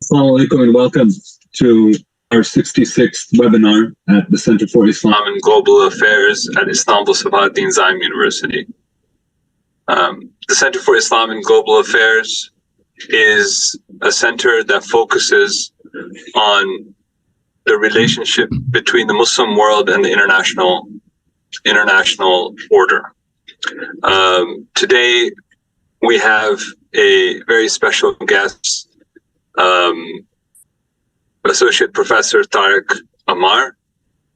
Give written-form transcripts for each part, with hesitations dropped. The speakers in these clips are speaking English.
Assalamu alaikum and welcome to our 66th webinar at the Center for Islam and Global Affairs at Istanbul Sabahattin Zaim University. The Center for Islam and Global Affairs is a center that focuses on the relationship between the Muslim world and the international order. Today we have a very special guest, Associate Professor Tarik Amar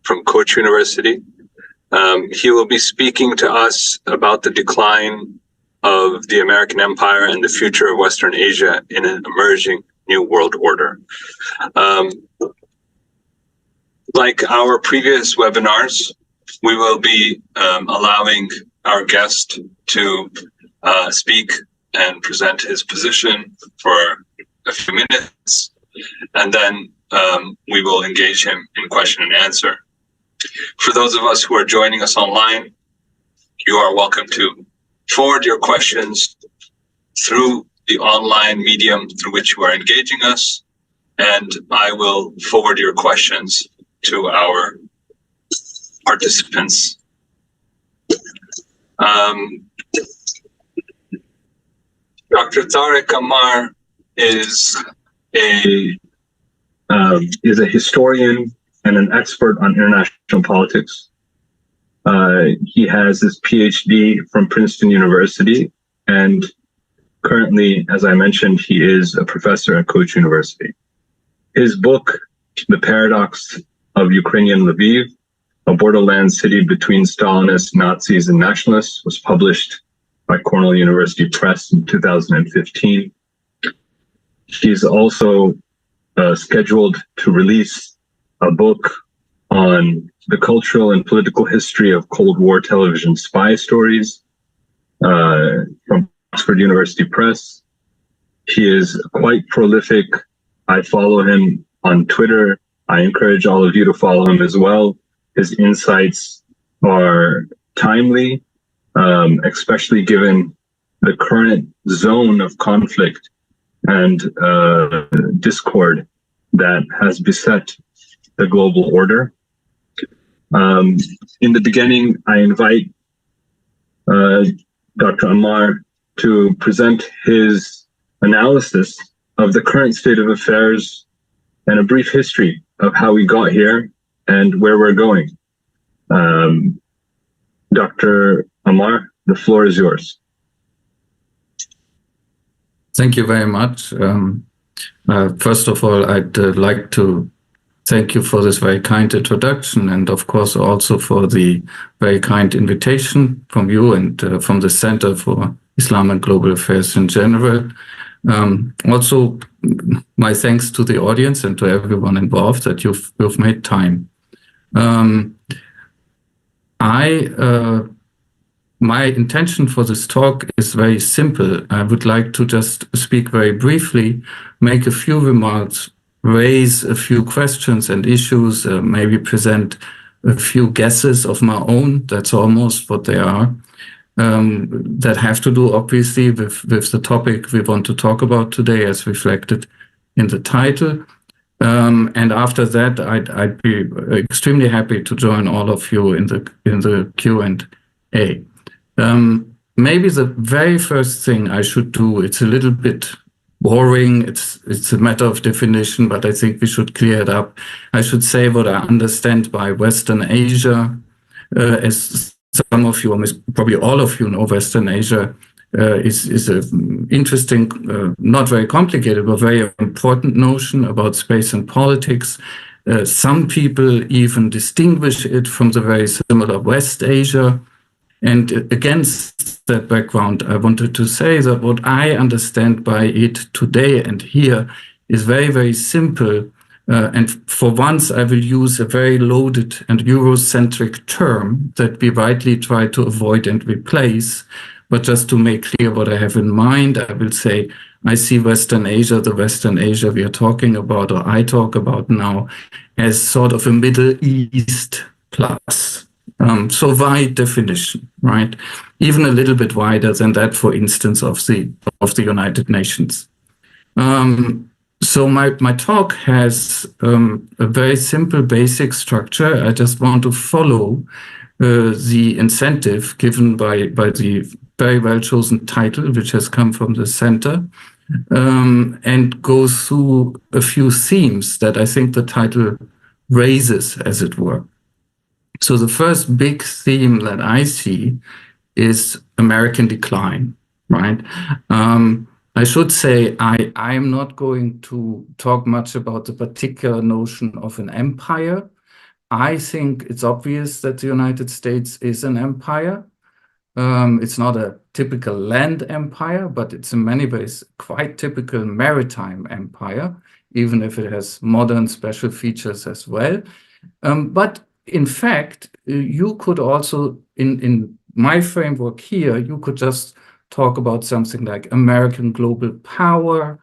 from Koç University. He will be speaking to us about the decline of the American empire and the future of Western Asia in an emerging new world order. Like our previous webinars, we will be allowing our guest to speak and present his position for a few minutes, and then we will engage him in question and answer. For those of us who are joining us online, you are welcome to forward your questions through the online medium through which you are engaging us, and I will forward your questions to our participants. Dr. Tarik Amar is a historian and an expert on international politics. He has his PhD from Princeton University, and currently, as I mentioned, he is a professor at Koç University. His book, The Paradox of Ukrainian Lviv, a borderland city between Stalinists, Nazis, and nationalists, was published by Cornell University Press in 2015. He's also scheduled to release a book on the cultural and political history of Cold War television spy stories from Oxford University Press. He is quite prolific. I follow him on Twitter. I encourage all of you to follow him as well. His insights are timely, especially given the current zone of conflict and discord that has beset the global order. In the beginning, I invite Dr. Amar to present his analysis of the current state of affairs and a brief history of how we got here and where we're going. Dr. Amar, the floor is yours. Thank you very much. First of all, I'd like to thank you for this very kind introduction, and of course also for the very kind invitation from you and from the Center for Islam and Global Affairs in general. Also, my thanks to the audience and to everyone involved that you've made time. My intention for this talk is very simple. I would like to just speak very briefly, make a few remarks, raise a few questions and issues, maybe present a few guesses of my own. That's almost what they are. That have to do, obviously, with the topic we want to talk about today, as reflected in the title. And after that, I'd be extremely happy to join all of you in the Q&A. Maybe the very first thing I should do, it's a little bit boring, it's a matter of definition, but I think we should clear it up. I should say what I understand by Western Asia. As some of you, or probably all of you know, Western Asia is an interesting, not very complicated, but very important notion about space and politics. Some people even distinguish it from the very similar West Asia. And against that background, I wanted to say that what I understand by it today and here is very, very simple. And for once, I will use a very loaded and Eurocentric term that we rightly try to avoid and replace. But just to make clear what I have in mind, I will say I see Western Asia, the Western Asia we are talking about, or I talk about now, as sort of a Middle East plus. So wide definition, right? Even a little bit wider than that, for instance, of the United Nations. So my talk has a very simple basic structure. I just want to follow the incentive given by the very well chosen title, which has come from the center, and go through a few themes that I think the title raises, as it were. So the first big theme that I see is American decline, right? I should say I'm not going to talk much about the particular notion of an empire. I think it's obvious that the United States is an empire. It's not a typical land empire, but it's in many ways quite typical maritime empire, even if it has modern special features as well. But in fact, you could also, in my framework here, you could just talk about something like American global power,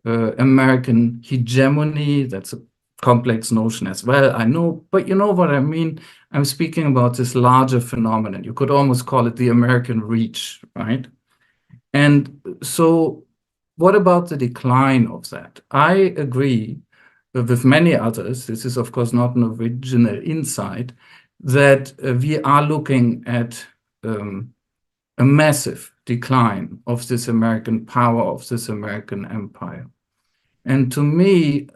American hegemony. That's a complex notion as well, I know, but you know what I mean. I'm speaking about this larger phenomenon. You could almost call it the American reach, right? And so what about the decline of that? I agree with many others, this is of course not an original insight, that we are looking at a massive decline of this American power, of this American empire. And to me,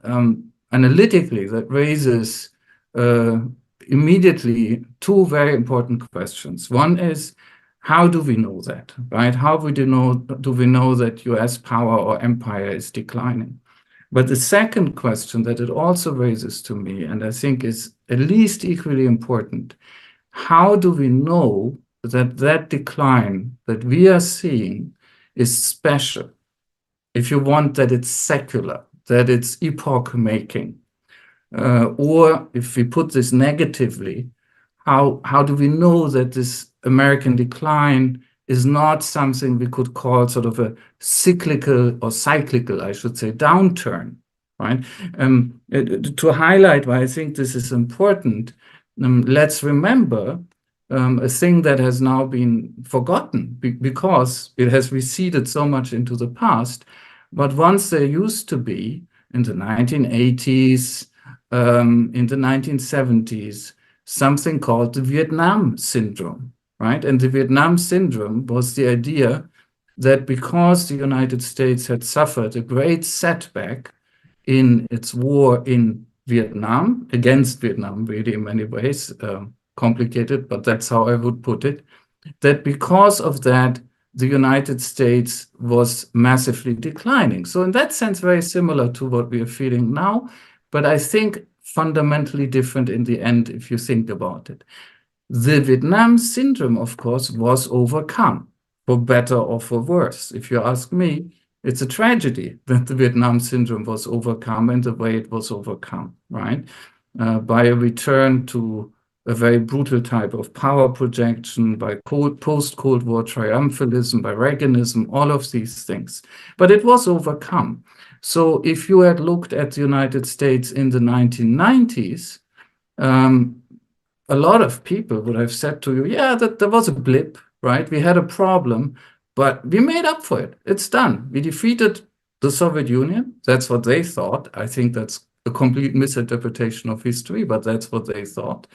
analytically, that raises immediately two very important questions. One is, how do we know that, right? How do we know that US power or empire is declining? But the second question that it also raises to me, and I think is at least equally important, how do we know that that decline that we are seeing is special? If you want, that it's secular, that it's epoch-making, or if we put this negatively, how do we know that this American decline is not something we could call sort of a cyclical or cyclical, I should say, downturn, right? To highlight why I think this is important, let's remember a thing that has now been forgotten because it has receded so much into the past. But once there used to be, in the 1980s, in the 1970s, something called the Vietnam syndrome, right? And the Vietnam syndrome was the idea that because the United States had suffered a great setback in its war in Vietnam, against Vietnam, really in many ways, complicated, but that's how I would put it, that because of that, the United States was massively declining. So in that sense, very similar to what we are feeling now, but I think fundamentally different in the end, if you think about it. The Vietnam syndrome, of course, was overcome, for better or for worse. If you ask me, it's a tragedy that the Vietnam syndrome was overcome in the way it was overcome, right? By a return to a very brutal type of power projection, by post-Cold War triumphalism, by Reaganism, all of these things. But it was overcome. So if you had looked at the United States in the 1990s, a lot of people would have said to you, yeah, that there was a blip, right? We had a problem, but we made up for it. It's done. We defeated the Soviet Union. That's what they thought. I think that's a complete misinterpretation of history, but that's what they thought.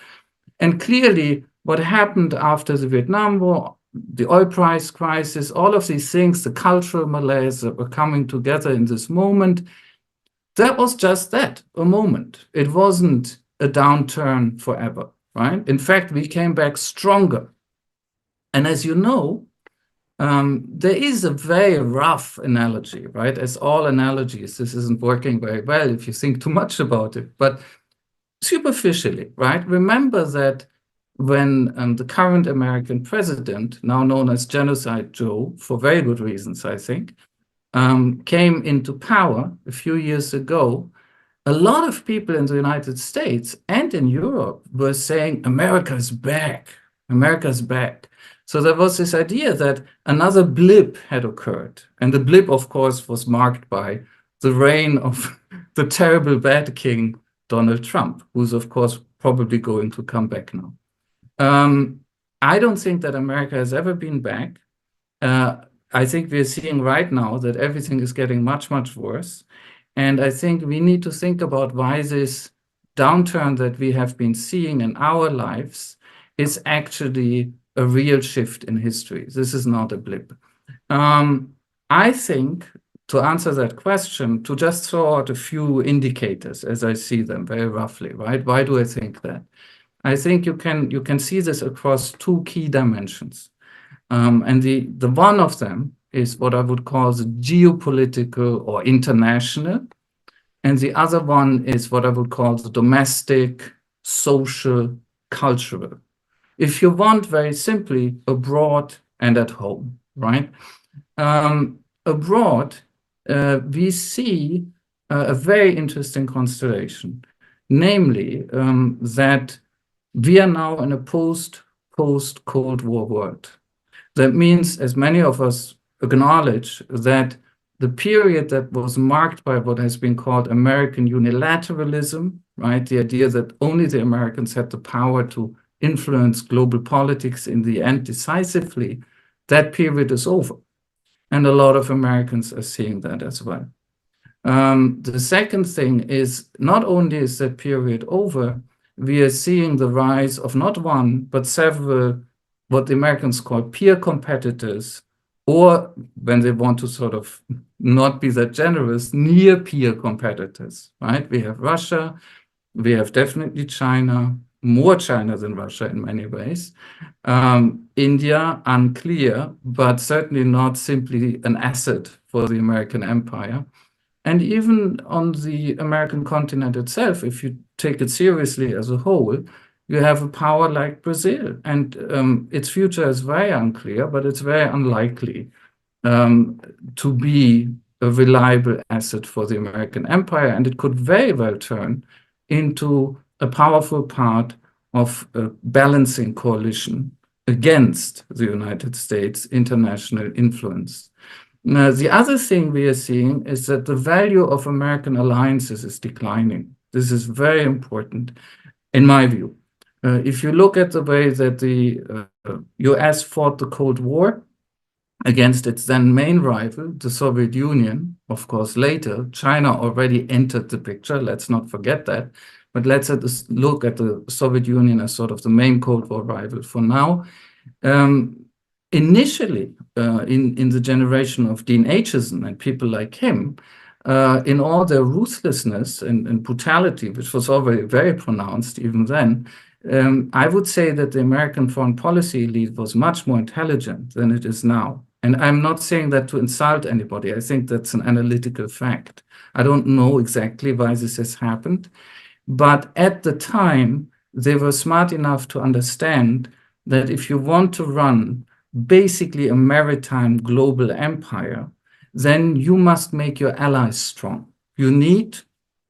And clearly, what happened after the Vietnam War, the oil price crisis, all of these things, the cultural malaise that were coming together in this moment, that was just that, a moment. It wasn't a downturn forever, right? In fact, we came back stronger. And as you know, there is a very rough analogy, right? As all analogies, this isn't working very well if you think too much about it. But superficially, right? Remember that when the current American president, now known as Genocide Joe, for very good reasons, I think, came into power a few years ago, a lot of people in the United States and in Europe were saying, America's back, America's back. So there was this idea that another blip had occurred. And the blip, of course, was marked by the reign of the terrible bad king, Donald Trump, who's, of course, probably going to come back now. I don't think that America has ever been back. I think we're seeing right now that everything is getting much, much worse. And I think we need to think about why this downturn that we have been seeing in our lives is actually a real shift in history. This is not a blip. I think, to answer that question, to just throw out a few indicators as I see them very roughly, right? Why do I think that? I think you can see this across two key dimensions. And the one of them is what I would call the geopolitical or international. And the other one is what I would call the domestic, social, cultural. If you want, very simply, abroad and at home, right? Abroad, we see a very interesting constellation, namely that we are now in a post-Cold War world. That means, as many of us acknowledge, that the period that was marked by what has been called American unilateralism, right? The idea that only the Americans had the power to influence global politics in the end decisively, that period is over. And a lot of Americans are seeing that as well. The second thing is, not only is that period over, we are seeing the rise of not one, but several, what the Americans call peer competitors, or when they want to sort of not be that generous, near peer competitors, right? We have Russia, we have definitely China, more China than Russia in many ways. India, unclear, but certainly not simply an asset for the American empire. And even on the American continent itself, if you take it seriously as a whole, you have a power like Brazil. And its future is very unclear, but it's very unlikely to be a reliable asset for the American empire. And it could very well turn into a powerful part of a balancing coalition against the United States' international influence. Now, the other thing we are seeing is that the value of American alliances is declining. This is very important, in my view. If you look at the way that the US fought the Cold War against its then main rival, the Soviet Union, of course, later, China already entered the picture, let's not forget that. But let's look at the Soviet Union as sort of the main Cold War rival for now. Initially, in the generation of Dean Acheson and people like him, in all their ruthlessness and brutality, which was already very pronounced even then, I would say that the American foreign policy elite was much more intelligent than it is now. And I'm not saying that to insult anybody. I think that's an analytical fact. I don't know exactly why this has happened. But at the time, they were smart enough to understand that if you want to run basically a maritime global empire, then you must make your allies strong. You need,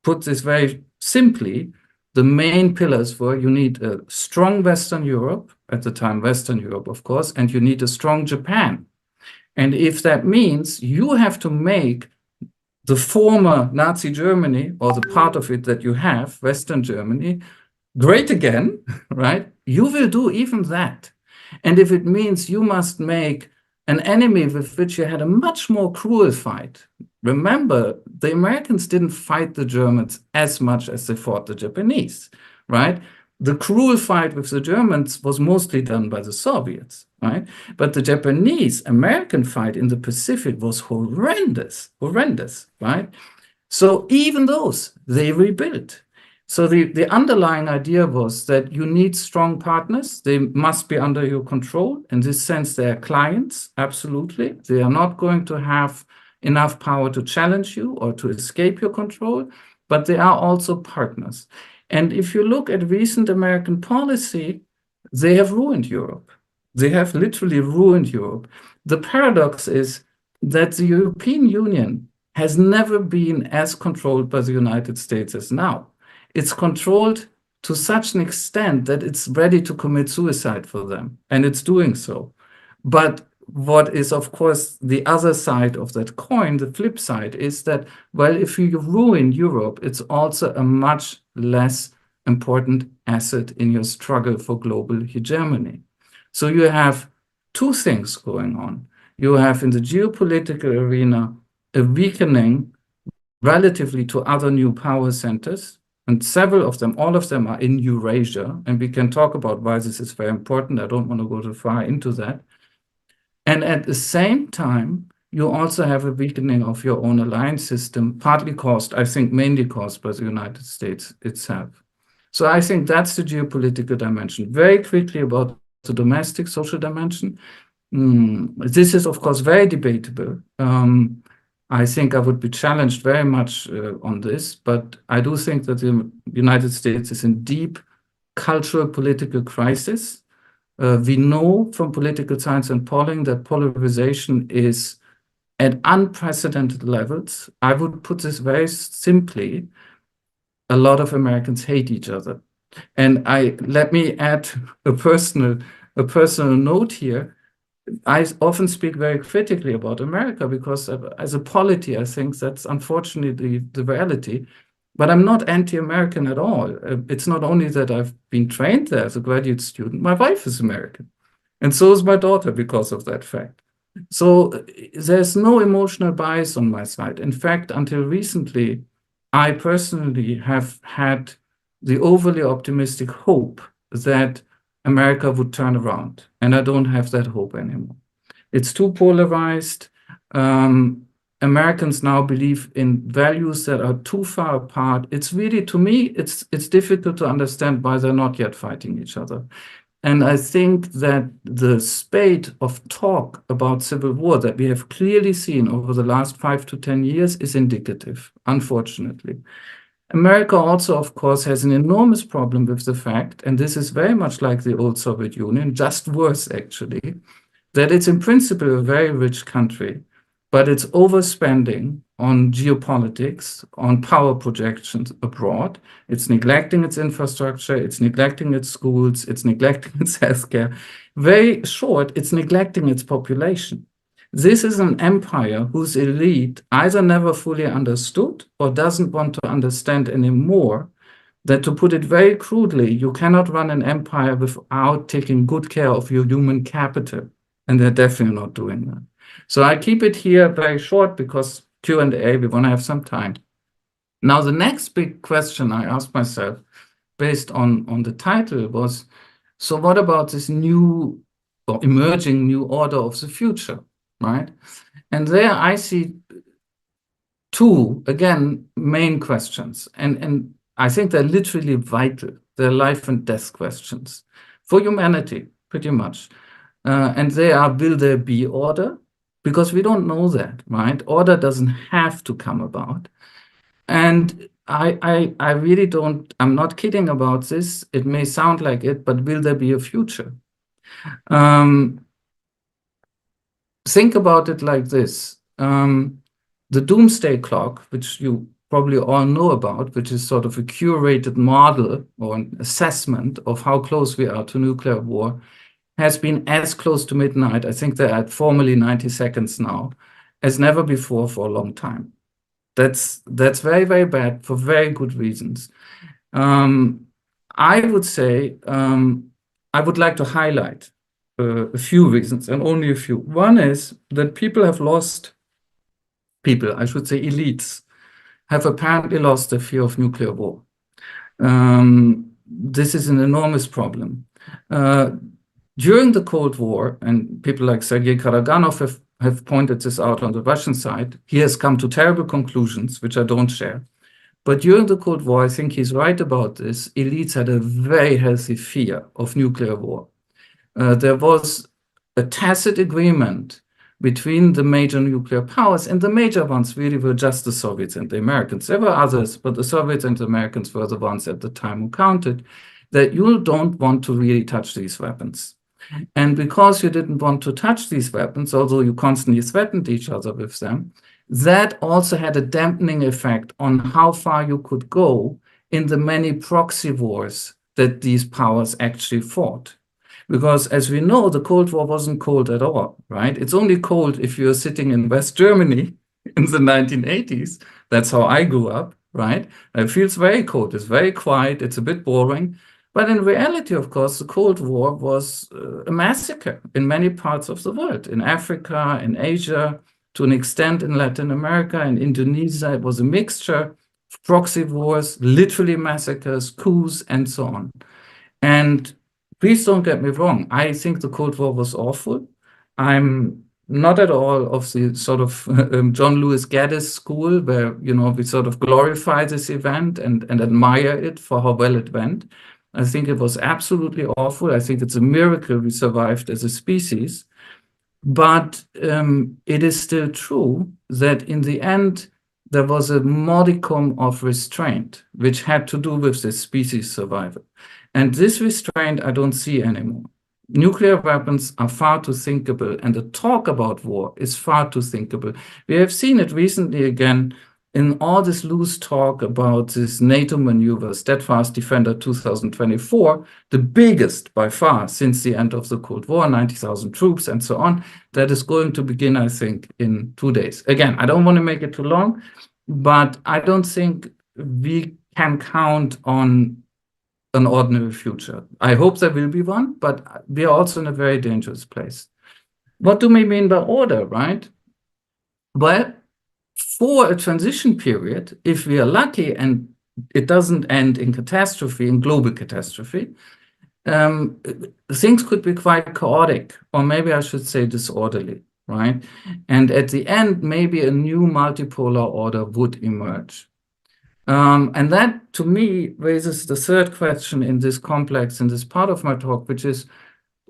put this very simply, the main pillars were you need a strong Western Europe, at the time Western Europe, of course, and you need a strong Japan. And if that means you have to make the former Nazi Germany, or the part of it that you have, Western Germany, great again, right? You will do even that. And if it means you must make an enemy with which you had a much more cruel fight. Remember, the Americans didn't fight the Germans as much as they fought the Japanese, right? The cruel fight with the Germans was mostly done by the Soviets, right? But the Japanese-American fight in the Pacific was horrendous, right? So even those, they rebuilt. So the underlying idea was that you need strong partners. They must be under your control. In this sense, they are clients, absolutely. They are not going to have enough power to challenge you or to escape your control, but they are also partners. And if you look at recent American policy, they have ruined Europe. They have literally ruined Europe. The paradox is that the European Union has never been as controlled by the United States as now. It's controlled to such an extent that it's ready to commit suicide for them, and it's doing so. But what is, of course, the other side of that coin, the flip side, is that, well, if you ruin Europe, it's also a much less important asset in your struggle for global hegemony. So you have two things going on. You have in the geopolitical arena a weakening relatively to other new power centers, and several of them, all of them are in Eurasia, and we can talk about why this is very important. I don't want to go too far into that. And at the same time, you also have a weakening of your own alliance system, partly caused, I think, mainly caused by the United States itself. So I think that's the geopolitical dimension. Very quickly about the domestic social dimension. This is, of course, very debatable. I think I would be challenged very much on this, but I do think that the United States is in deep cultural political crisis. We know from political science and polling that polarization is at unprecedented levels. I would put this very simply. A lot of Americans hate each other. And let me add a personal note here. I often speak very critically about America because as a polity, I think that's unfortunately the reality. But I'm not anti-American at all. It's not only that I've been trained there as a graduate student, my wife is American. And so is my daughter because of that fact. So there's no emotional bias on my side. In fact, until recently, I personally have had the overly optimistic hope that America would turn around, and I don't have that hope anymore. It's too polarized. Americans now believe in values that are too far apart. It's really, to me, it's difficult to understand why they're not yet fighting each other. And I think that the spate of talk about civil war that we have clearly seen over the last 5 to 10 years is indicative, unfortunately. America also, of course, has an enormous problem with the fact, and this is very much like the old Soviet Union, just worse actually, that it's in principle a very rich country, but it's overspending on geopolitics, on power projections abroad. It's neglecting its infrastructure, it's neglecting its schools, it's neglecting its healthcare. Very short, it's neglecting its population. This is an empire whose elite either never fully understood or doesn't want to understand anymore that, to put it very crudely, you cannot run an empire without taking good care of your human capital. And they're definitely not doing that. So I keep it here very short because Q&A, we want to have some time. Now, the next big question I asked myself based on the title was, so what about this new or emerging new order of the future, right? And there I see two, again, main questions. And I think they're literally vital. They're life and death questions for humanity, pretty much. And they are, will there be order? Because we don't know that, right? Order doesn't have to come about. And I really don't, I'm not kidding about this. It may sound like it, but will there be a future? Think about it like this. The doomsday clock, which you probably all know about, which is sort of a curated model or an assessment of how close we are to nuclear war, has been as close to midnight, I think they're at formally 90 seconds now, as never before for a long time. That's very, very bad for very good reasons. I would say I would like to highlight a few reasons, and only a few. One is that I should say elites, have apparently lost their fear of nuclear war. This is an enormous problem. During the Cold War, and people like Sergei Karaganov have pointed this out on the Russian side, he has come to terrible conclusions, which I don't share. But during the Cold War, I think he's right about this, elites had a very healthy fear of nuclear war. There was a tacit agreement between the major nuclear powers, and the major ones really were just the Soviets and the Americans. There were others, but the Soviets and the Americans were the ones at the time who counted, that you don't want to really touch these weapons. And because you didn't want to touch these weapons, although you constantly threatened each other with them, that also had a dampening effect on how far you could go in the many proxy wars that these powers actually fought. Because as we know, the Cold War wasn't cold at all, right? It's only cold if you're sitting in West Germany in the 1980s. That's how I grew up, right? It feels very cold. It's very quiet. It's a bit boring. But in reality, of course, the Cold War was a massacre in many parts of the world, in Africa, in Asia, to an extent in Latin America and Indonesia. It was a mixture of proxy wars, literally massacres, coups, and so on. And please don't get me wrong, I think the Cold War was awful. I'm not at all of the sort of John Lewis Gaddis school where, you know, we sort of glorify this event and admire it for how well it went. I think it was absolutely awful. I think it's a miracle we survived as a species. But it is still true that in the end, there was a modicum of restraint, which had to do with this species survival. And this restraint I don't see anymore. Nuclear weapons are far too thinkable, and the talk about war is far too thinkable. We have seen it recently again in all this loose talk about this NATO maneuver, Steadfast Defender 2024, the biggest by far since the end of the Cold War, 90,000 troops and so on, that is going to begin, I think, in 2 days. Again, I don't want to make it too long, but I don't think we can count on an ordinary future. I hope there will be one, but we are also in a very dangerous place. What do we mean by order, right? Well, for a transition period, if we are lucky and it doesn't end in catastrophe, in global catastrophe, things could be quite chaotic, or maybe I should say disorderly, right? And at the end, maybe a new multipolar order would emerge. And that, to me, raises the third question in this complex, in this part of my talk, which is,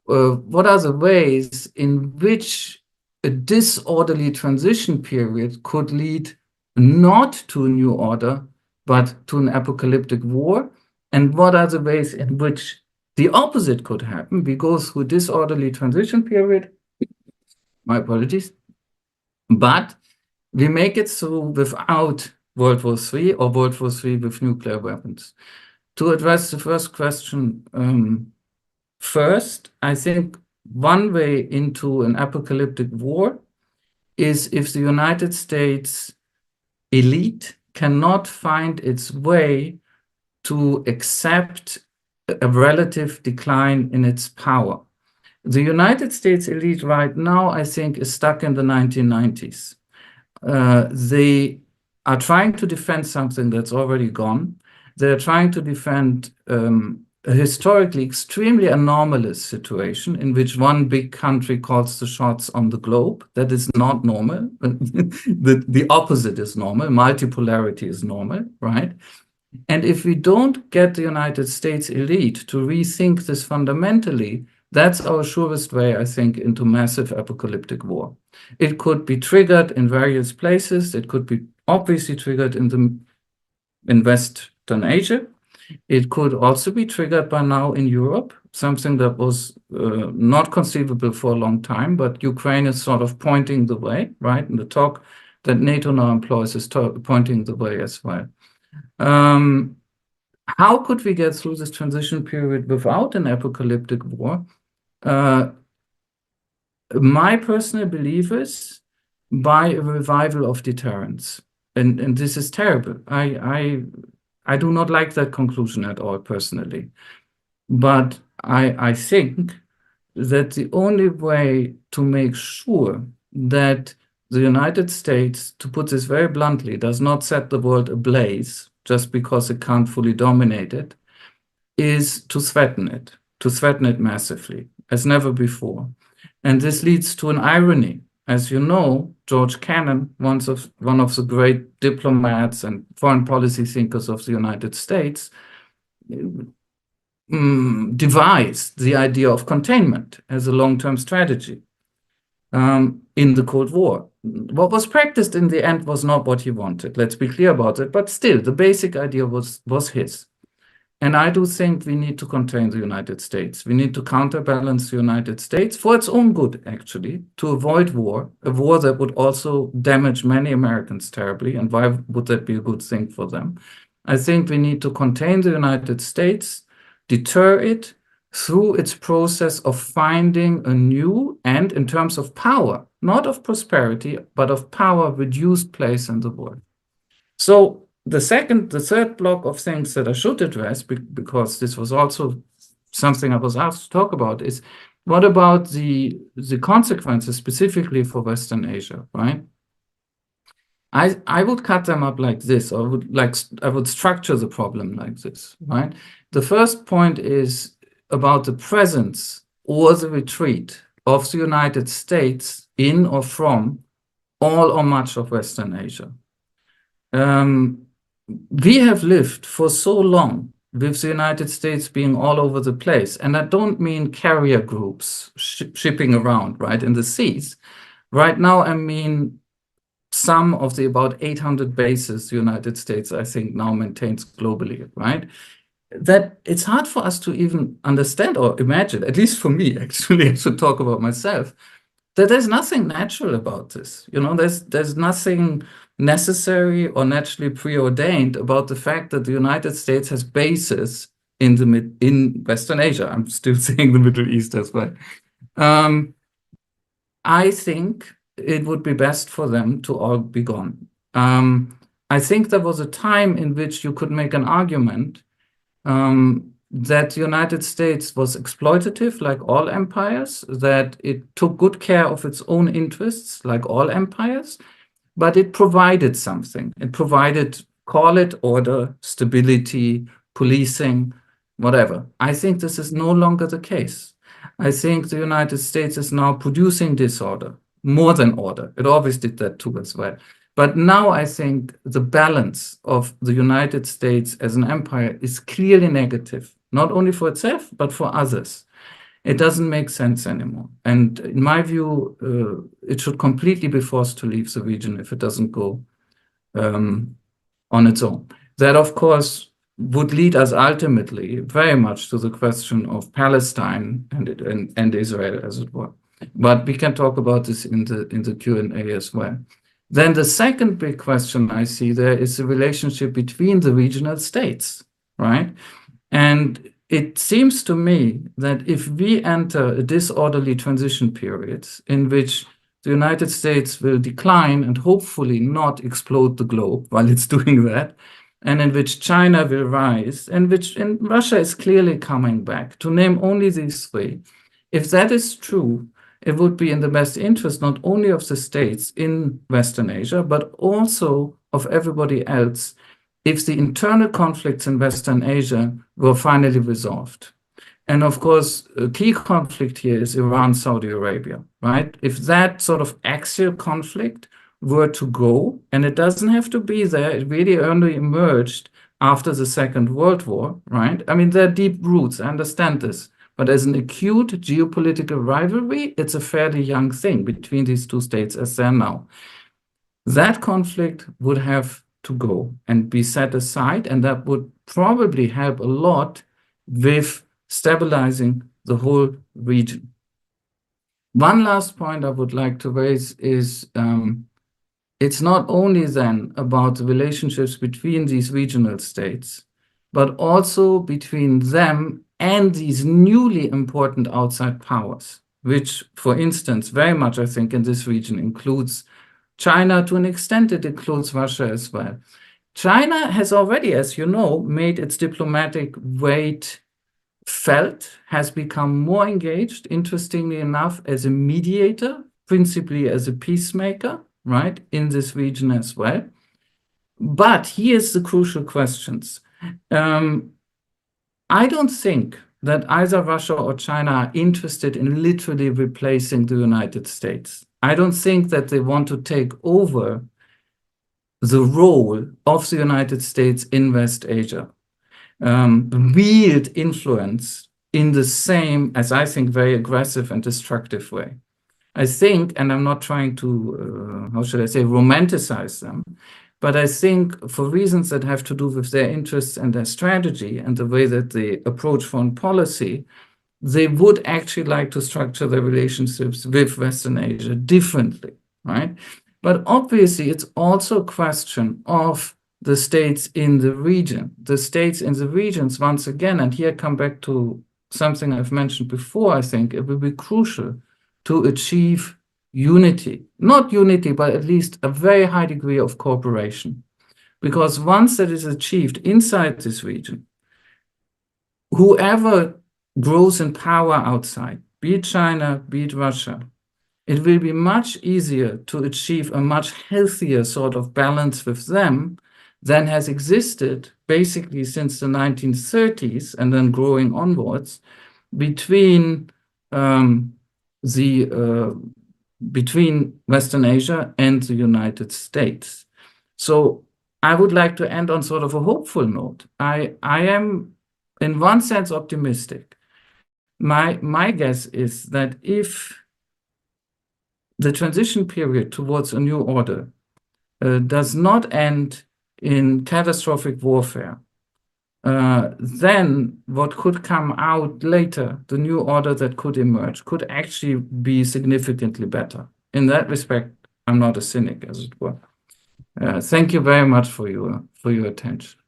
what are the ways in which a disorderly transition period could lead not to a new order, but to an apocalyptic war? And what are the ways in which the opposite could happen? We go through a disorderly transition period, my apologies, but we make it through without World War III or World War III with nuclear weapons. To address the first question first, I think one way into an apocalyptic war is if the United States elite cannot find its way to accept a relative decline in its power. The United States elite right now, I think, is stuck in the 1990s. They are trying to defend something that's already gone. They're trying to defend a historically extremely anomalous situation in which one big country calls the shots on the globe. That is not normal. The opposite is normal. Multipolarity is normal, right? And if we don't get the United States elite to rethink this fundamentally, that's our surest way, I think, into massive apocalyptic war. It could be triggered in various places. It could be obviously triggered in Western Asia. It could also be triggered by now in Europe, something that was not conceivable for a long time, but Ukraine is sort of pointing the way, right? And the talk that NATO now employs is pointing the way as well. How could we get through this transition period without an apocalyptic war? My personal belief is by a revival of deterrence. And this is terrible. I do not like that conclusion at all, personally. But I think that the only way to make sure that the United States, to put this very bluntly, does not set the world ablaze just because it can't fully dominate it, is to threaten it massively, as never before. And this leads to an irony. As you know, George Kennan, one of the great diplomats and foreign policy thinkers of the United States, devised the idea of containment as a long-term strategy in the Cold War. What was practiced in the end was not what he wanted. Let's be clear about it. But still, the basic idea was his. And I do think we need to contain the United States. We need to counterbalance the United States for its own good, actually, to avoid war, a war that would also damage many Americans terribly. And why would that be a good thing for them? I think we need to contain the United States, deter it through its process of finding a new and, in terms of power, not of prosperity, but of power, reduced place in the world. So the third block of things that I should address, because this was also something I was asked to talk about, is what about the consequences specifically for Western Asia, right? I would cut them up like this, or I would structure the problem like this, right? The first point is about the presence or the retreat of the United States in or from all or much of Western Asia. We have lived for so long with the United States being all over the place, and I don't mean carrier groups shipping around, right, in the seas. Right now, I mean some of the about 800 bases the United States, I think, now maintains globally, right? That it's hard for us to even understand or imagine, at least for me, actually, I should talk about myself, that there's nothing natural about this. You know, there's nothing necessary or naturally preordained about the fact that the United States has bases in Western Asia. I'm still saying the Middle East as well. I think it would be best for them to all be gone. I think there was a time in which you could make an argument that the United States was exploitative, like all empires, that it took good care of its own interests, like all empires, but it provided something. It provided, call it order, stability, policing, whatever. I think this is no longer the case. I think the United States is now producing disorder, more than order. It always did that too as well. But now I think the balance of the United States as an empire is clearly negative, not only for itself, but for others. It doesn't make sense anymore. And in my view, it should completely be forced to leave the region if it doesn't go on its own. That, of course, would lead us ultimately very much to the question of Palestine and Israel, as it were. But we can talk about this in the Q&A as well. Then the second big question I see there is the relationship between the regional states, right? And it seems to me that if we enter a disorderly transition period in which the United States will decline and hopefully not explode the globe while it's doing that, and in which China will rise, and Russia is clearly coming back, to name only these three. If that is true, it would be in the best interest not only of the states in Western Asia, but also of everybody else if the internal conflicts in Western Asia were finally resolved. And of course, a key conflict here is Iran, Saudi Arabia, right? If that sort of axial conflict were to go, and it doesn't have to be there, it really only emerged after the Second World War, right? I mean, there are deep roots, I understand this. But as an acute geopolitical rivalry, it's a fairly young thing between these two states as they are now. That conflict would have to go and be set aside, and that would probably help a lot with stabilizing the whole region. One last point I would like to raise is it's not only then about the relationships between these regional states, but also between them and these newly important outside powers, which, for instance, very much, I think, in this region includes China. To an extent, it includes Russia as well. China has already, as you know, made its diplomatic weight felt, has become more engaged, interestingly enough, as a mediator, principally as a peacemaker, right, in this region as well. But here's the crucial questions. I don't think that either Russia or China are interested in literally replacing the United States. I don't think that they want to take over the role of the United States in West Asia, wield influence in the same, as I think, very aggressive and destructive way. I think, and I'm not trying to, how should I say, romanticize them, but I think for reasons that have to do with their interests and their strategy and the way that they approach foreign policy, they would actually like to structure their relationships with Western Asia differently, right? But obviously, it's also a question of the states in the region. The states in the regions, once again, and here I come back to something I've mentioned before, I think it will be crucial to achieve unity. Not unity, but at least a very high degree of cooperation. Because once that is achieved inside this region, whoever grows in power outside, be it China, be it Russia, it will be much easier to achieve a much healthier sort of balance with them than has existed basically since the 1930s and then growing onwards between between Western Asia and the United States. So I would like to end on sort of a hopeful note. I am, in one sense, optimistic. My guess is that if the transition period towards a new order does not end in catastrophic warfare, then what could come out later, the new order that could emerge, could actually be significantly better. In that respect, I'm not a cynic, as it were. Thank you very much for your attention.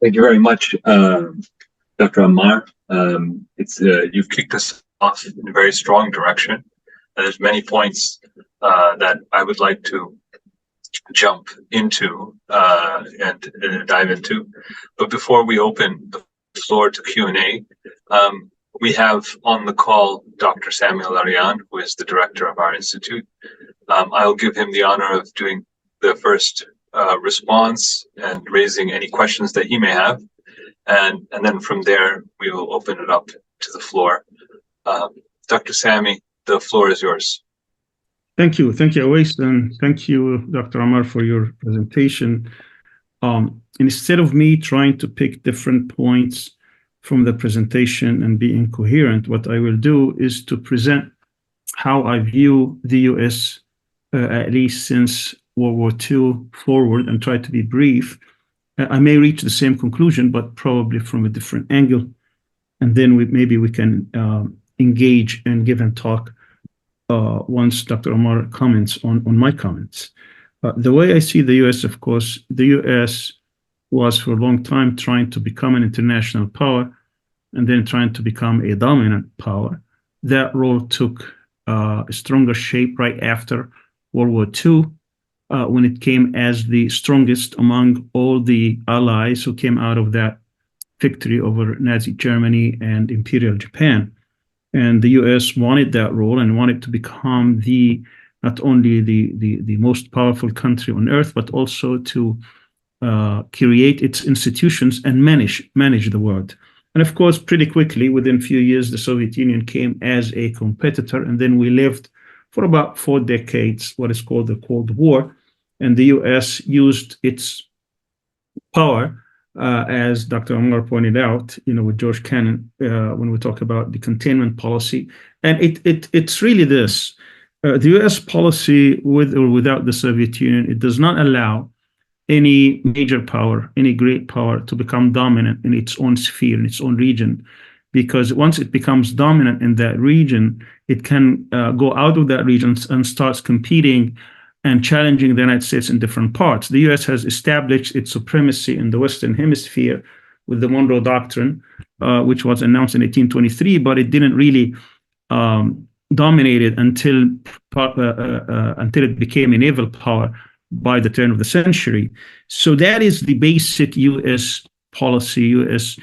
Thank you very much, Dr. Amar. You've kicked us off in a very strong direction. And there's many points that I would like to jump into and dive into. But before we open the floor to Q&A, we have on the call Dr. Sami Al-Arian, who is the director of our institute. I'll give him the honor of doing the first response and raising any questions that he may have. And then from there, we will open it up to the floor. Dr. Sami, the floor is yours. Thank you, Awais, and thank you, Dr. Amar, for your presentation. Instead of me trying to pick different points from the presentation and be incoherent, what I will do is to present how I view the US, at least since World War II forward, and try to be brief. I may reach the same conclusion, but probably from a different angle. And then maybe we can engage and give and talk once Dr. Amar comments on my comments. The way I see the US, of course, the US was for a long time trying to become an international power and then trying to become a dominant power. That role took a stronger shape right after World War II, when it came as the strongest among all the allies who came out of that victory over Nazi Germany and Imperial Japan. And the US wanted that role and wanted to become not only the most powerful country on earth, but also to create its institutions and manage the world. And of course, pretty quickly, within a few years, the Soviet Union came as a competitor, and then we lived for about 4 decades, what is called the Cold War. And the US used its power, as Dr. Amar pointed out, with George Kennan, when we talk about the containment policy. And it's really this. The US policy, with or without the Soviet Union, it does not allow any major power, any great power to become dominant in its own sphere, in its own region. Because once it becomes dominant in that region, it can go out of that region and starts competing and challenging the United States in different parts. The US has established its supremacy in the Western Hemisphere with the Monroe Doctrine, which was announced in 1823, but it didn't really dominate it until it became a naval power by the turn of the century. So that is the basic US policy, US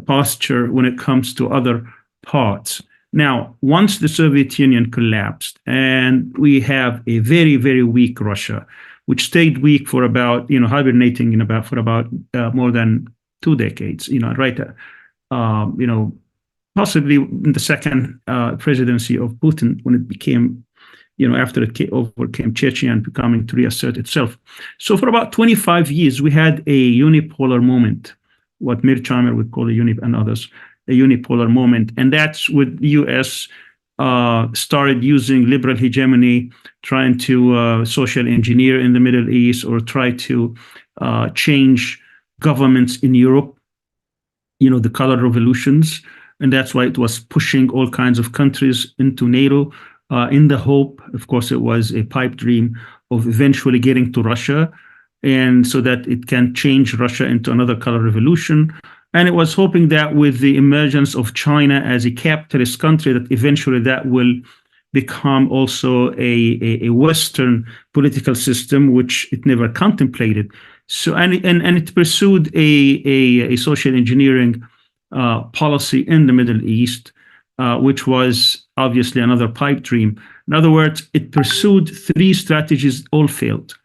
posture when it comes to other parts. Now, once the Soviet Union collapsed, and we have a very, very weak Russia, which stayed weak for about, hibernating for about more than 2 decades, possibly in the second presidency of Putin, when it became, after it overcame Chechnya and becoming to reassert itself. So for about 25 years, we had a unipolar moment, what Mearsheimer would call and others, a unipolar moment. And that's when the US started using liberal hegemony, trying to social engineer in the Middle East, or try to change governments in Europe, the color revolutions. And that's why it was pushing all kinds of countries into NATO in the hope, of course, it was a pipe dream of eventually getting to Russia, and so that it can change Russia into another color revolution. And it was hoping that with the emergence of China as a capitalist country, that eventually that will become also a Western political system, which it never contemplated. So, and it pursued a social engineering policy in the Middle East, which was obviously another pipe dream. In other words, it pursued three strategies, all failed.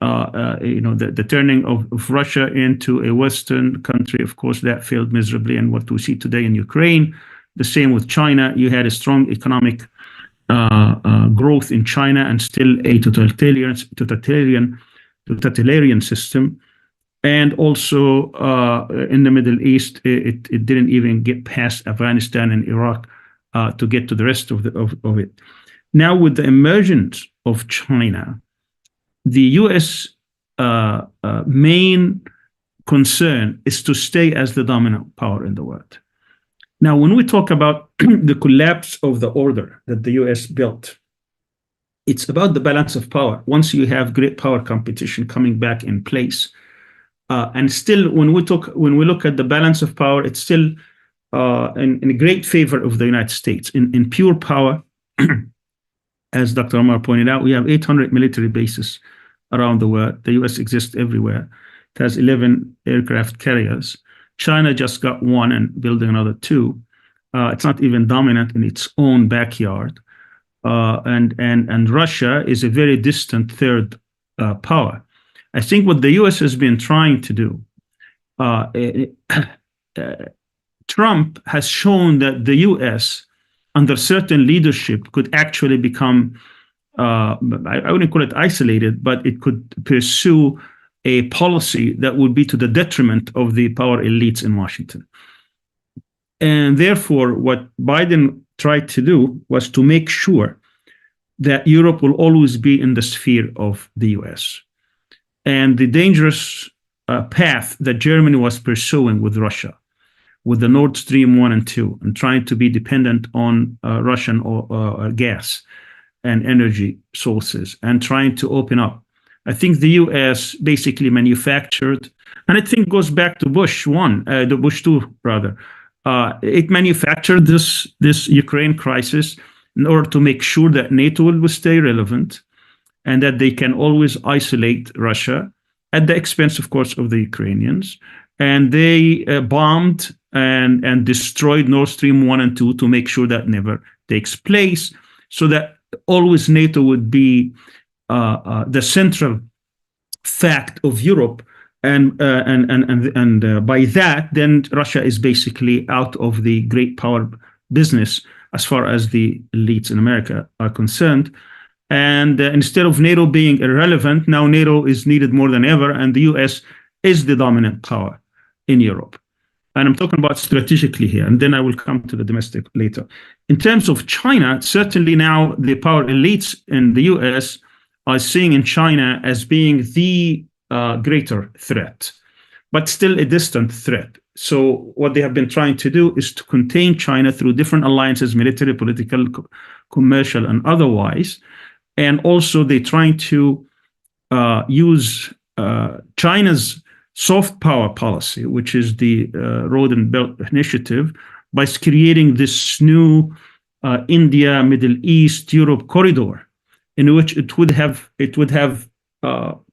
The turning of Russia into a Western country, of course, that failed miserably. And what we see today in Ukraine, the same with China. You had a strong economic growth in China and still a totalitarian system. And also in the Middle East, it didn't even get past Afghanistan and Iraq to get to the rest of it. Now, with the emergence of China, the U.S. Main concern is to stay as the dominant power in the world. Now, when we talk about the collapse of the order that the U.S. built, it's about the balance of power. Once you have great power competition coming back in place, and still, when we look at the balance of power, it's still in great favor of the United States. In pure power, as Dr. Amar pointed out, we have 800 military bases around the world. The U.S. exists everywhere. It has 11 aircraft carriers. China just got one and building another two. It's not even dominant in its own backyard. And Russia is a very distant third power. I think what the U.S. has been trying to do, Trump has shown that the U.S. under certain leadership could actually become, I wouldn't call it isolated, but it could pursue a policy that would be to the detriment of the power elites in Washington. And therefore, what Biden tried to do was to make sure that Europe will always be in the sphere of the US. And the dangerous path that Germany was pursuing with Russia, with the Nord Stream 1 and 2, and trying to be dependent on Russian gas and energy sources, and trying to open up. I think the U.S. basically manufactured, and I think goes back to Bush 2 rather. It manufactured this Ukraine crisis in order to make sure that NATO will stay relevant and that they can always isolate Russia at the expense, of course, of the Ukrainians. And they bombed and destroyed Nord Stream 1 and 2 to make sure that never takes place, so that always NATO would be the central fact of Europe. And by that, then Russia is basically out of the great power business as far as the elites in America are concerned. And instead of NATO being irrelevant, now NATO is needed more than ever, and the US is the dominant power in Europe. And I'm talking about strategically here, and then I will come to the domestic later. In terms of China, certainly now the power elites in the US are seeing in China as being the greater threat, but still a distant threat. So what they have been trying to do is to contain China through different alliances, military, political, commercial, and otherwise. And also they're trying to use China's soft power policy, which is the Road and Belt Initiative, by creating this new India, Middle East, Europe corridor, in which it would have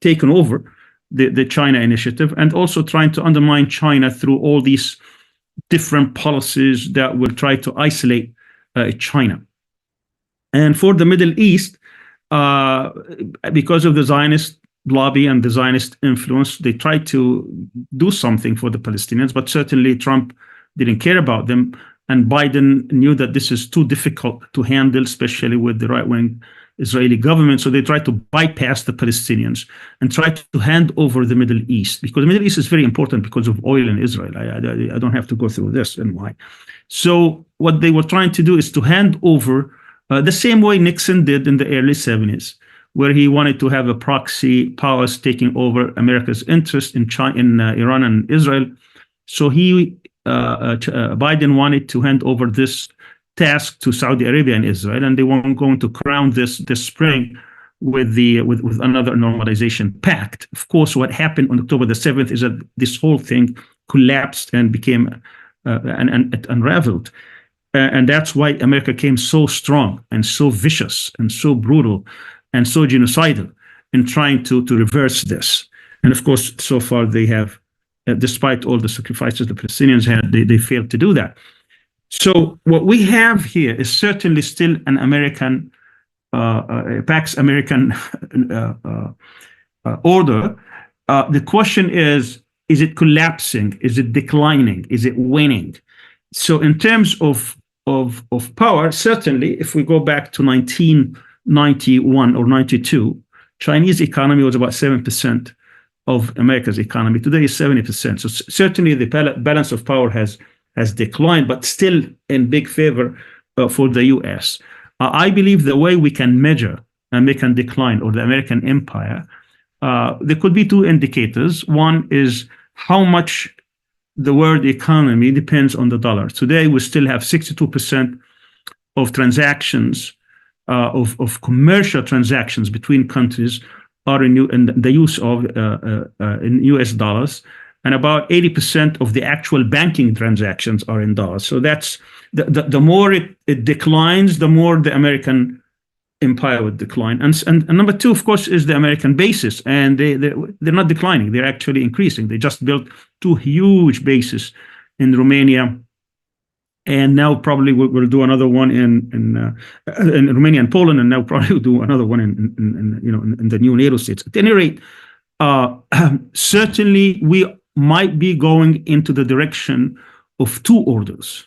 taken over the China initiative, and also trying to undermine China through all these different policies that will try to isolate China. And for the Middle East, because of the Zionist lobby and the Zionist influence, they tried to do something for the Palestinians, but certainly Trump didn't care about them. And Biden knew that this is too difficult to handle, especially with the right-wing Israeli government. So they tried to bypass the Palestinians and try to hand over the Middle East, because the Middle East is very important because of oil in Israel. I don't have to go through this and why. So what they were trying to do is to hand over the same way Nixon did in the early 70s, where he wanted to have a proxy powers taking over America's interest in China, in Iran and Israel. So Biden wanted to hand over this task to Saudi Arabia and Israel, and they weren't going to crown this spring with another normalization pact. Of course, what happened on October the 7th is that this whole thing collapsed and became and it unraveled. And that's why America came so strong and so vicious and so brutal and so genocidal in trying to reverse this. And of course, so far they have, despite all the sacrifices the Palestinians had, they failed to do that. So what we have here is certainly still an American, Pax American order. The question is it collapsing? Is it declining? Is it waning? So in terms of power, certainly, if we go back to 1991 or 92, Chinese economy was about 7% of America's economy. Today is 70%. So certainly the balance of power has declined, but still in big favor for the US. I believe the way we can measure American decline or the American empire, there could be two indicators. One is how much the world economy depends on the dollar. Today, we still have 62% of transactions, of commercial transactions between countries are in the use of in US dollars, and about 80% of the actual banking transactions are in dollars. So that's the more it declines, the more the American empire would decline. And number two, of course, is the American bases, and they're not declining; they're actually increasing. They just built two huge bases in Romania, and now probably we'll do another one in Romania and Poland, and now probably we'll do another one in the new NATO states. At any rate, certainly we might be going into the direction of two orders,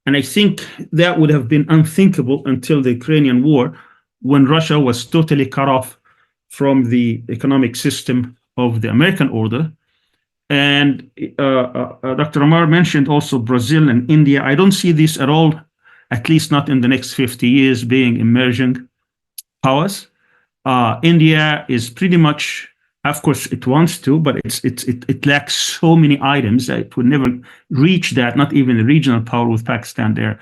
and I think that would have been unthinkable until the Ukrainian war, when Russia was totally cut off from the economic system of the American order. And Dr. Amar mentioned also Brazil and India. I don't see this at all, at least not in the next 50 years, being emerging powers. India is pretty much, of course, it wants to, but it lacks so many items that it would never reach that, not even a regional power with Pakistan there.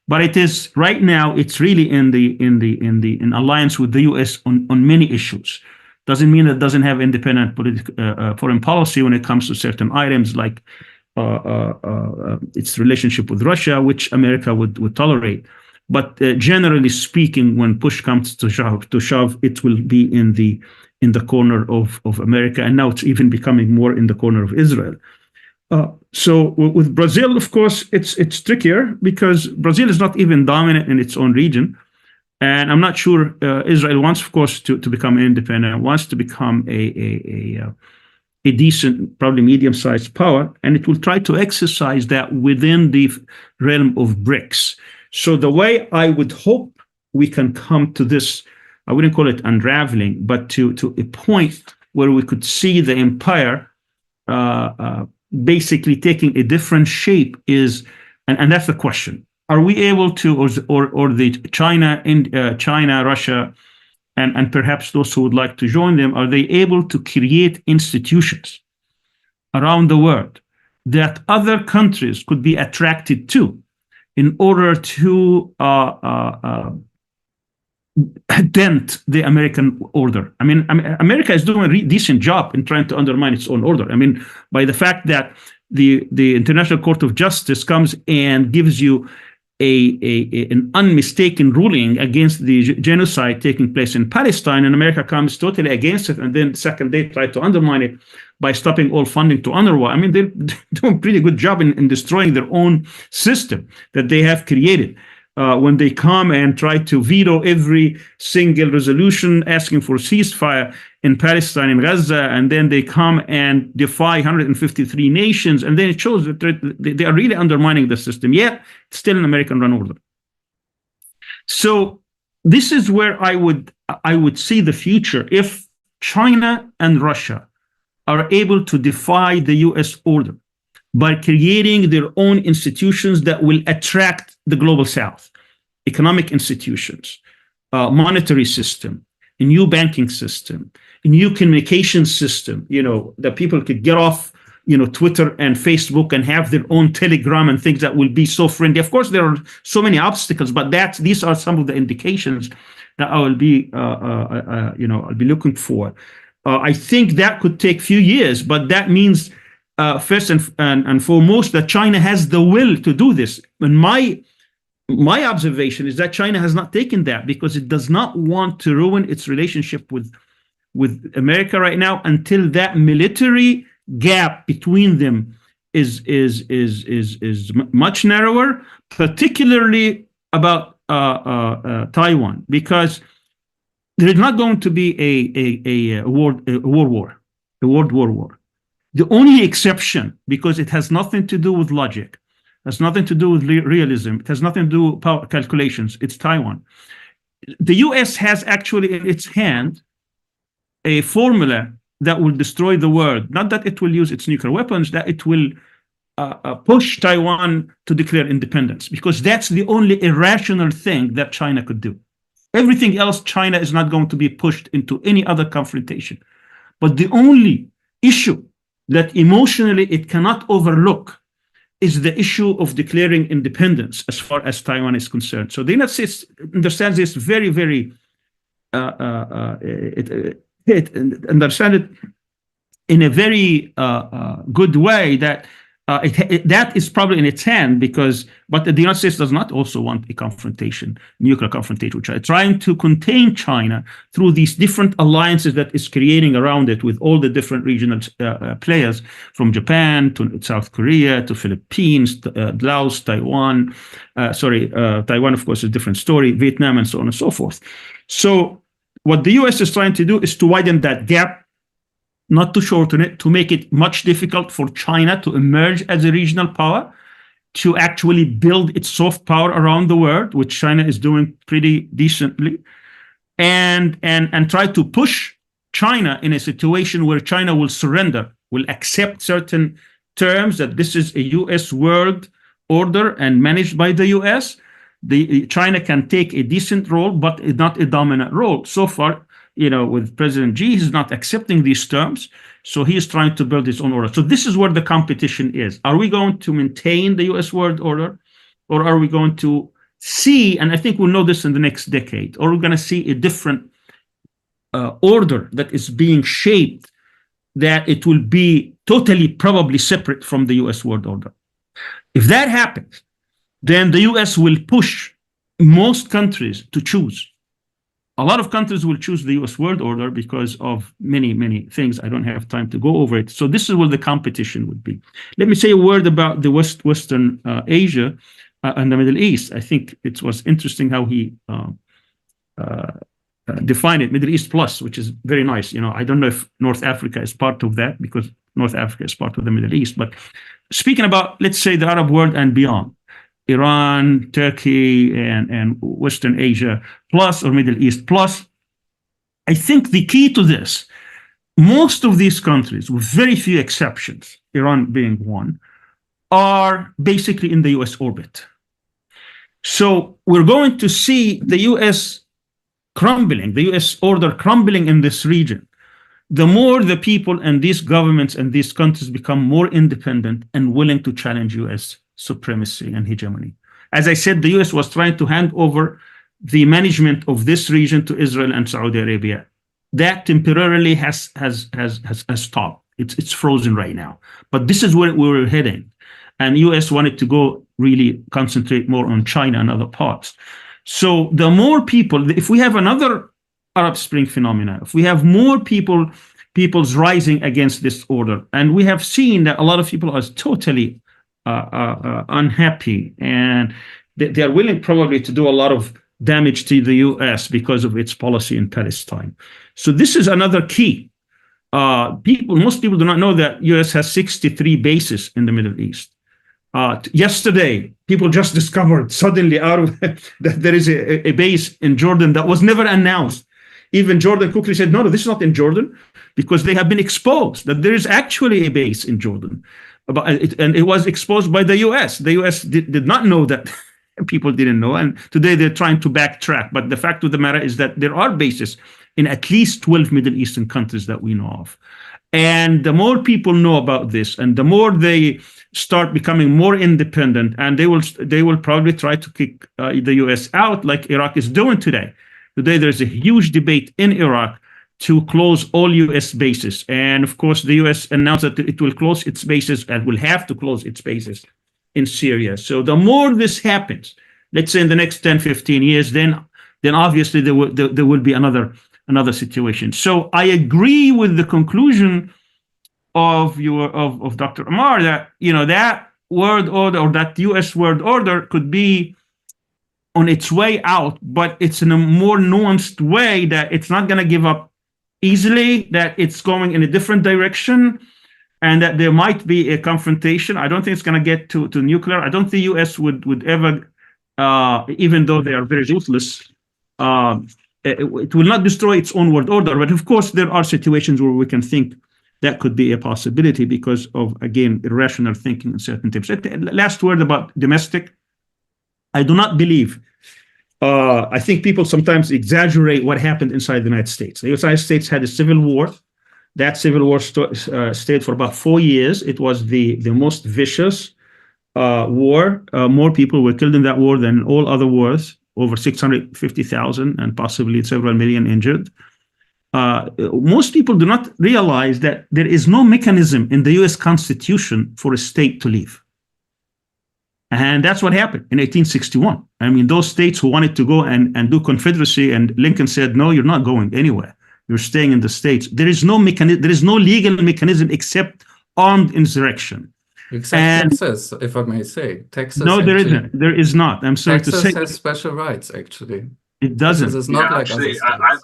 But it is right now. It's really in alliance with the U.S. on many issues. Doesn't mean it doesn't have independent foreign policy when it comes to certain items like its relationship with Russia, which America would tolerate. But generally speaking, when push comes to shove, it will be in the corner of America, and now it's even becoming more in the corner of Israel. So with Brazil, of course, it's trickier because Brazil is not even dominant in its own region. And I'm not sure Israel wants, of course, to become independent, wants to become a decent, probably medium-sized power, and it will try to exercise that within the realm of BRICS. So the way I would hope we can come to this, I wouldn't call it unraveling, but to a point where we could see the empire basically taking a different shape is, and that's the question. Are we able to, or the China, Russia, and perhaps those who would like to join them, are they able to create institutions around the world that other countries could be attracted to in order to dent the American order? I mean, America is doing a decent job in trying to undermine its own order. I mean, by the fact that the International Court of Justice comes and gives you an unmistaken ruling against the genocide taking place in Palestine, and America comes totally against it, and then the second day try to undermine it by stopping all funding to UNRWA. I mean, they're doing a pretty good job in destroying their own system that they have created. When they come and try to veto every single resolution asking for ceasefire in Palestine and Gaza, and then they come and defy 153 nations, and then it shows that they are really undermining the system, yet it's still an American-run order. So this is where I would see the future. If China and Russia are able to defy the US order by creating their own institutions that will attract the global South, economic institutions, monetary system, a new banking system, a new communication system, that people could get off, Twitter and Facebook and have their own Telegram and things that will be so friendly. Of course, there are so many obstacles, but these are some of the indications that I will be, I'll be looking for. I think that could take a few years, but that means first and foremost that China has the will to do this. And my observation is that China has not taken that because it does not want to ruin its relationship with America right now until that military gap between them is much narrower, particularly about Taiwan, because there is not going to be a world war. The only exception, because it has nothing to do with logic, has nothing to do with realism, it has nothing to do with power calculations, it's Taiwan. The US has actually in its hand a formula that will destroy the world. Not that it will use its nuclear weapons, that it will push Taiwan to declare independence, because that's the only irrational thing that China could do. Everything else, China is not going to be pushed into any other confrontation. But the only issue that emotionally it cannot overlook is the issue of declaring independence as far as Taiwan is concerned. So the United States understands this very, very, it understands it in a very good way, that that is probably in its hand, but the United States does not also want a confrontation, nuclear confrontation with China, trying to contain China through these different alliances that is creating around it with all the different regional players, from Japan to South Korea to Philippines, Laos, Taiwan. Taiwan, of course, is a different story, Vietnam, and so on and so forth. So what the US is trying to do is to widen that gap, not to shorten it, to make it much difficult for China to emerge as a regional power, to actually build its soft power around the world, which China is doing pretty decently, and try to push China in a situation where China will surrender, will accept certain terms, that this is a US world order and managed by the US. China can take a decent role, but not a dominant role. So far, with President Xi, he's not accepting these terms. So he is trying to build his own order. So this is where the competition is. Are we going to maintain the US world order, or are we going to see, and I think we'll know this in the next decade, or we're going to see a different order that is being shaped, that it will be totally probably separate from the US world order. If that happens, then the US will push most countries to choose. A lot of countries will choose the US world order because of many, many things. I don't have time to go over it. So this is where the competition would be. Let me say a word about the Western Asia and the Middle East. I think it was interesting how he defined it, Middle East plus, which is very nice. I don't know if North Africa is part of that, because North Africa is part of the Middle East. But speaking about, let's say, the Arab world and beyond, Iran, Turkey, and Western Asia plus, or Middle East plus, I think the key to this, most of these countries, with very few exceptions, Iran being one, are basically in the US orbit. So we're going to see the US crumbling, the US order crumbling in this region. The more the people and these governments and these countries become more independent and willing to challenge US supremacy and hegemony. As I said, the US was trying to hand over the management of this region to Israel and Saudi Arabia. That temporarily has stopped. It's frozen right now. But this is where we're heading. And US wanted to go really concentrate more on China and other parts. So the more people, if we have another Arab Spring phenomena, if we have more people's rising against this order, and we have seen that a lot of people are totally unhappy, and they are willing probably to do a lot of damage to the US because of its policy in Palestine. So this is another key. Most people do not know that US has 63 bases in the Middle East. Yesterday, people just discovered suddenly out of that there is a base in Jordan that was never announced. Even Jordan quickly said, no, this is not in Jordan, because they have been exposed that there is actually a base in Jordan. And it was exposed by the US. The US did not know that. People didn't know. And today they're trying to backtrack. But the fact of the matter is that there are bases in at least 12 Middle Eastern countries that we know of. And the more people know about this, and the more they start becoming more independent, and they will probably try to kick the US out, like Iraq is doing today. Today, there's a huge debate in Iraq to close all US bases. And of course, the US announced that it will close its bases and will have to close its bases in Syria. So the more this happens, let's say in the next 10, 15 years, then obviously there will be another situation. So I agree with the conclusion of Dr. Amar that that world order or that U.S. world order could be on its way out, but it's in a more nuanced way, that it's not going to give up easily, that it's going in a different direction, and that there might be a confrontation. I don't think it's going to get to nuclear. I don't think the U.S. would ever, even though they are very ruthless, it will not destroy its own world order. But of course, there are situations where we can think that could be a possibility because of, again, irrational thinking in certain terms. Last word about domestic. I do not believe. I think people sometimes exaggerate what happened inside the United States. The United States had a civil war. That civil war stayed for about 4 years. It was the most vicious war. More people were killed in that war than all other wars, over 650,000 and possibly several million injured. Most people do not realize that there is no mechanism in the US Constitution for a state to leave. And that's what happened in 1861. I mean, those states who wanted to go and do Confederacy, and Lincoln said, no, you're not going anywhere. You're staying in the states. There is no mechanism, there is no legal mechanism except armed insurrection. Except Texas, if I may say. Texas. No, there isn't. There is not. I'm sorry to say. Texas has special rights, actually. It doesn't. It's not like actually,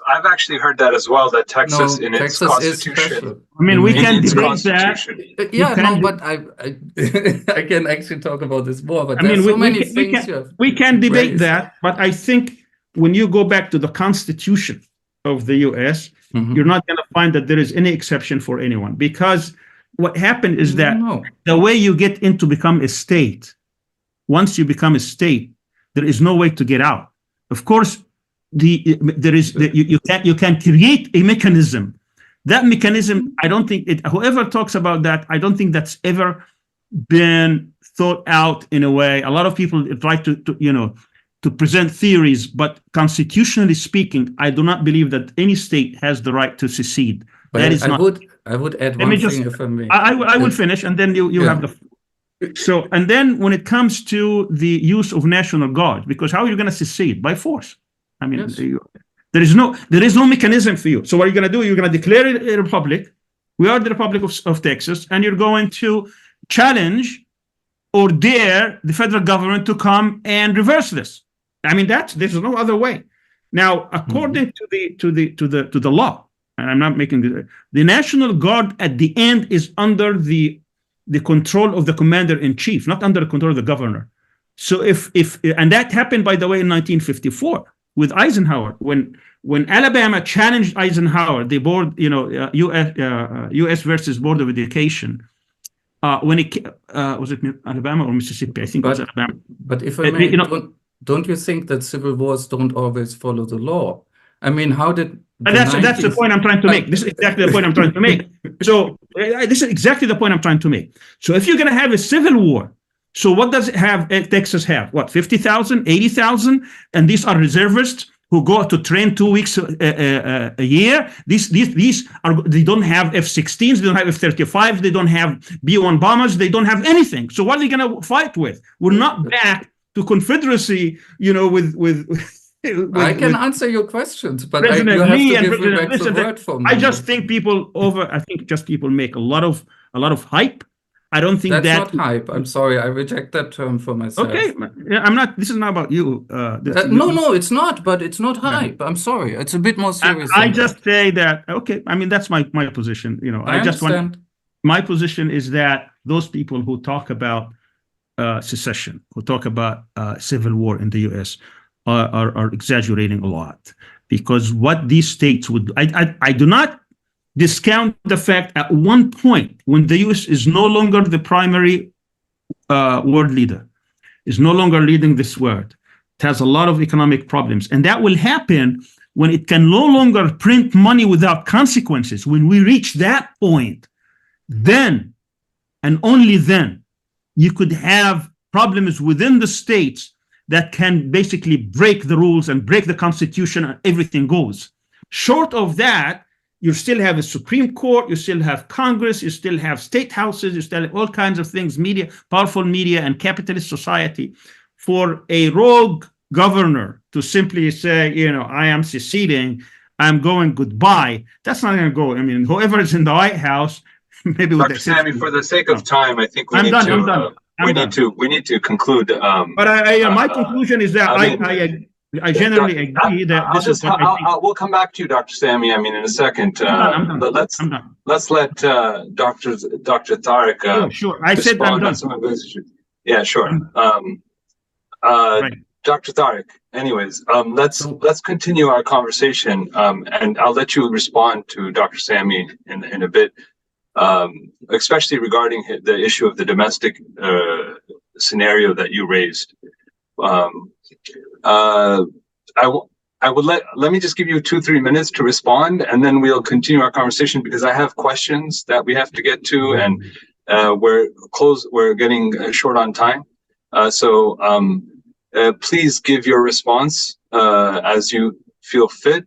I've actually heard that as well, that Texas no, in its Texas constitution. I mean, we can debate that. Yeah, no, but I can actually talk about this more. But there's so many things we can debate that. But I think when you go back to the Constitution of the U.S., you're not going to find that there is any exception for anyone, because what happened is that the way you get into become a state, once you become a state, there is no way to get out. Of course, you can create a mechanism. That mechanism, I don't think whoever talks about that, I don't think that's ever been thought out in a way. A lot of people try to present theories, but constitutionally speaking, I do not believe that any state has the right to secede. That is not. I would add one thing, if I may. I will finish, and then you have the. So, and then when it comes to the use of National Guard, because how are you going to secede? By force. I mean, there is no mechanism for you. So what are you going to do? You're going to declare a republic. We are the Republic of Texas, and you're going to challenge or dare the federal government to come and reverse this. I mean, there's no other way. Now, according to the law, and I'm not making the National Guard at the end is under the control of the commander-in-chief, not under the control of the governor. So and that happened, by the way, in 1954 with Eisenhower, when Alabama challenged Eisenhower, the board, U.S. versus Board of Education. When it was it Alabama or Mississippi? I think it was Alabama. But if I may, don't you think that civil wars don't always follow the law? I mean, how did that's the point I'm trying to make. This is exactly the point I'm trying to make. So this is exactly the point I'm trying to make. So if you're going to have a civil war, so what does it have? Texas have what, 50,000, 80,000, and these are reservists who go to train 2 weeks a year. These are, they don't have F-16s, they don't have F-35s, they don't have B-1 bombers, they don't have anything. So what are they going to fight with? We're not back to Confederacy, with I can answer your questions, but you have to give me back the word for me. I just think people make a lot of hype. I don't think that's not hype. I'm sorry, I reject that term for myself. Okay, I'm not. This is not about you. No, it's not. But it's not hype. I'm sorry. It's a bit more serious. I just say that. Okay, I mean that's my position. I just want. My position is that those people who talk about secession, who talk about civil war in the U.S. are exaggerating a lot, because what these states would. I do not discount the fact at one point when the U.S. is no longer the primary world leader, is no longer leading this world, it has a lot of economic problems. And that will happen when it can no longer print money without consequences. When we reach that point, then, and only then, you could have problems within the states that can basically break the rules and break the Constitution, and everything goes. Short of that, you still have a Supreme Court, you still have Congress, you still have state houses, you still have all kinds of things, media, powerful media, and capitalist society. For a rogue governor to simply say, I am seceding, I'm going goodbye, that's not going to go. I mean, whoever is in the White House maybe with the Dr. Sami, exception. for the sake of time, I think we I'm need done. to. I'm done. We need to conclude. But my conclusion is that I generally agree that this is what I think. We'll come back to you, Dr. Sami. I mean, in a second. I'm done. But I'm done. let's let Dr. Tarik Sure. I said I'm done. some of those issues. Yeah, sure. Right. Dr. Tarik, anyways, let's continue our conversation, and I'll let you respond to Dr. Sami in a bit, especially regarding the issue of the domestic scenario that you raised. Let me just give you 2-3 minutes to respond, and then we'll continue our conversation because I have questions that we have to get to, and we're getting short on time. So please give your response as you feel fit.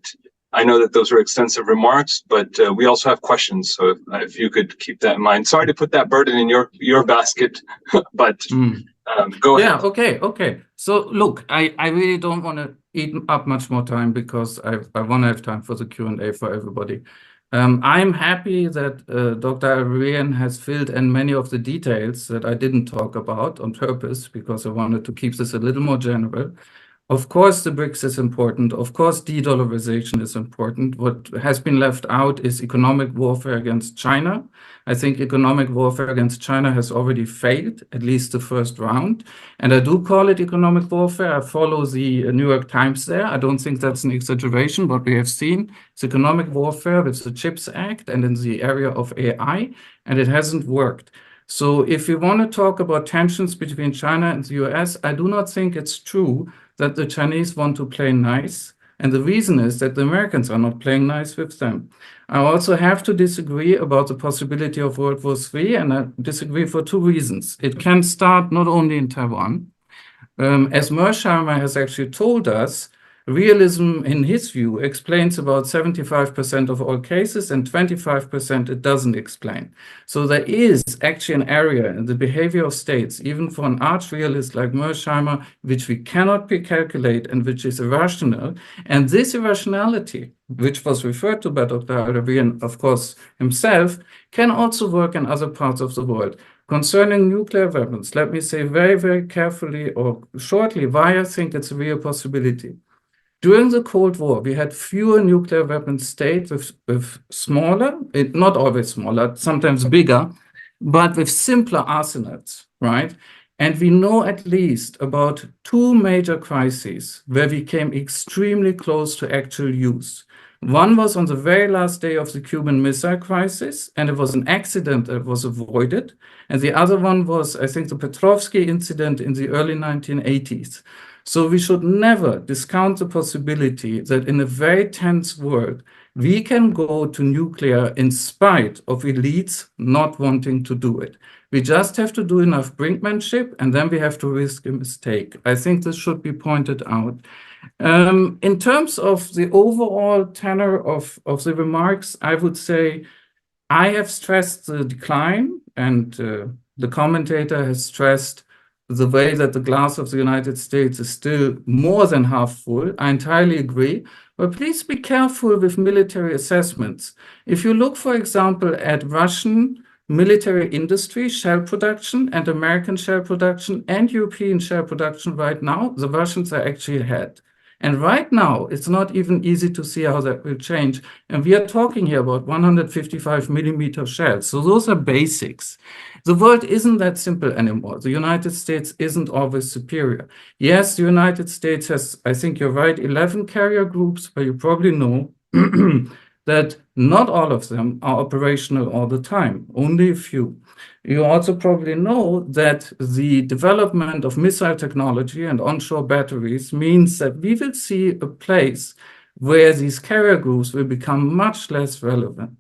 I know that those are extensive remarks, but we also have questions. So if you could keep that in mind. Sorry to put that burden in your basket, but go ahead. Yeah, okay. So look, I really don't want to eat up much more time because I want to have time for the Q&A for everybody. I'm happy that Dr. Al-Arian has filled in many of the details that I didn't talk about on purpose because I wanted to keep this a little more general. Of course, the BRICS is important. Of course, de-dollarization is important. What has been left out is economic warfare against China. I think economic warfare against China has already failed, at least the first round. And I do call it economic warfare. I follow the New York Times there. I don't think that's an exaggeration. What we have seen is economic warfare with the CHIPS Act and in the area of AI, and it hasn't worked. So if we want to talk about tensions between China and the US, I do not think it's true that the Chinese want to play nice. And the reason is that the Americans are not playing nice with them. I also have to disagree about the possibility of World War III, and I disagree for 2 reasons. It can start not only in Taiwan. As Mearsheimer has actually told us, realism, in his view, explains about 75% of all cases, and 25% it doesn't explain. So there is actually an area in the behavior of states, even for an arch realist like Mearsheimer, which we cannot calculate and which is irrational. And this irrationality, which was referred to by Dr. Al-Arian, of course, himself, can also work in other parts of the world. Concerning nuclear weapons, let me say very, very carefully or shortly why I think it's a real possibility. During the Cold War, we had fewer nuclear weapon states with smaller, not always smaller, sometimes bigger, but with simpler arsenals, right? And we know at least about 2 major crises where we came extremely close to actual use. One was on the very last day of the Cuban Missile Crisis, and it was an accident that was avoided. And the other one was, I think, the Petrovsky incident in the early 1980s. So we should never discount the possibility that in a very tense world, we can go to nuclear in spite of elites not wanting to do it. We just have to do enough brinkmanship, and then we have to risk a mistake. I think this should be pointed out. In terms of the overall tenor of the remarks, I would say I have stressed the decline, and the commentator has stressed the way that the glass of the United States is still more than half full. I entirely agree. But please be careful with military assessments. If you look, for example, at Russian military industry, shell production, and American shell production, and European shell production right now, the Russians are actually ahead. And right now, it's not even easy to see how that will change. And we are talking here about 155 millimeter shells. So those are basics. The world isn't that simple anymore. The United States isn't always superior. Yes, the United States has, I think you're right, 11 carrier groups, but you probably know that not all of them are operational all the time, only a few. You also probably know that the development of missile technology and onshore batteries means that we will see a place where these carrier groups will become much less relevant.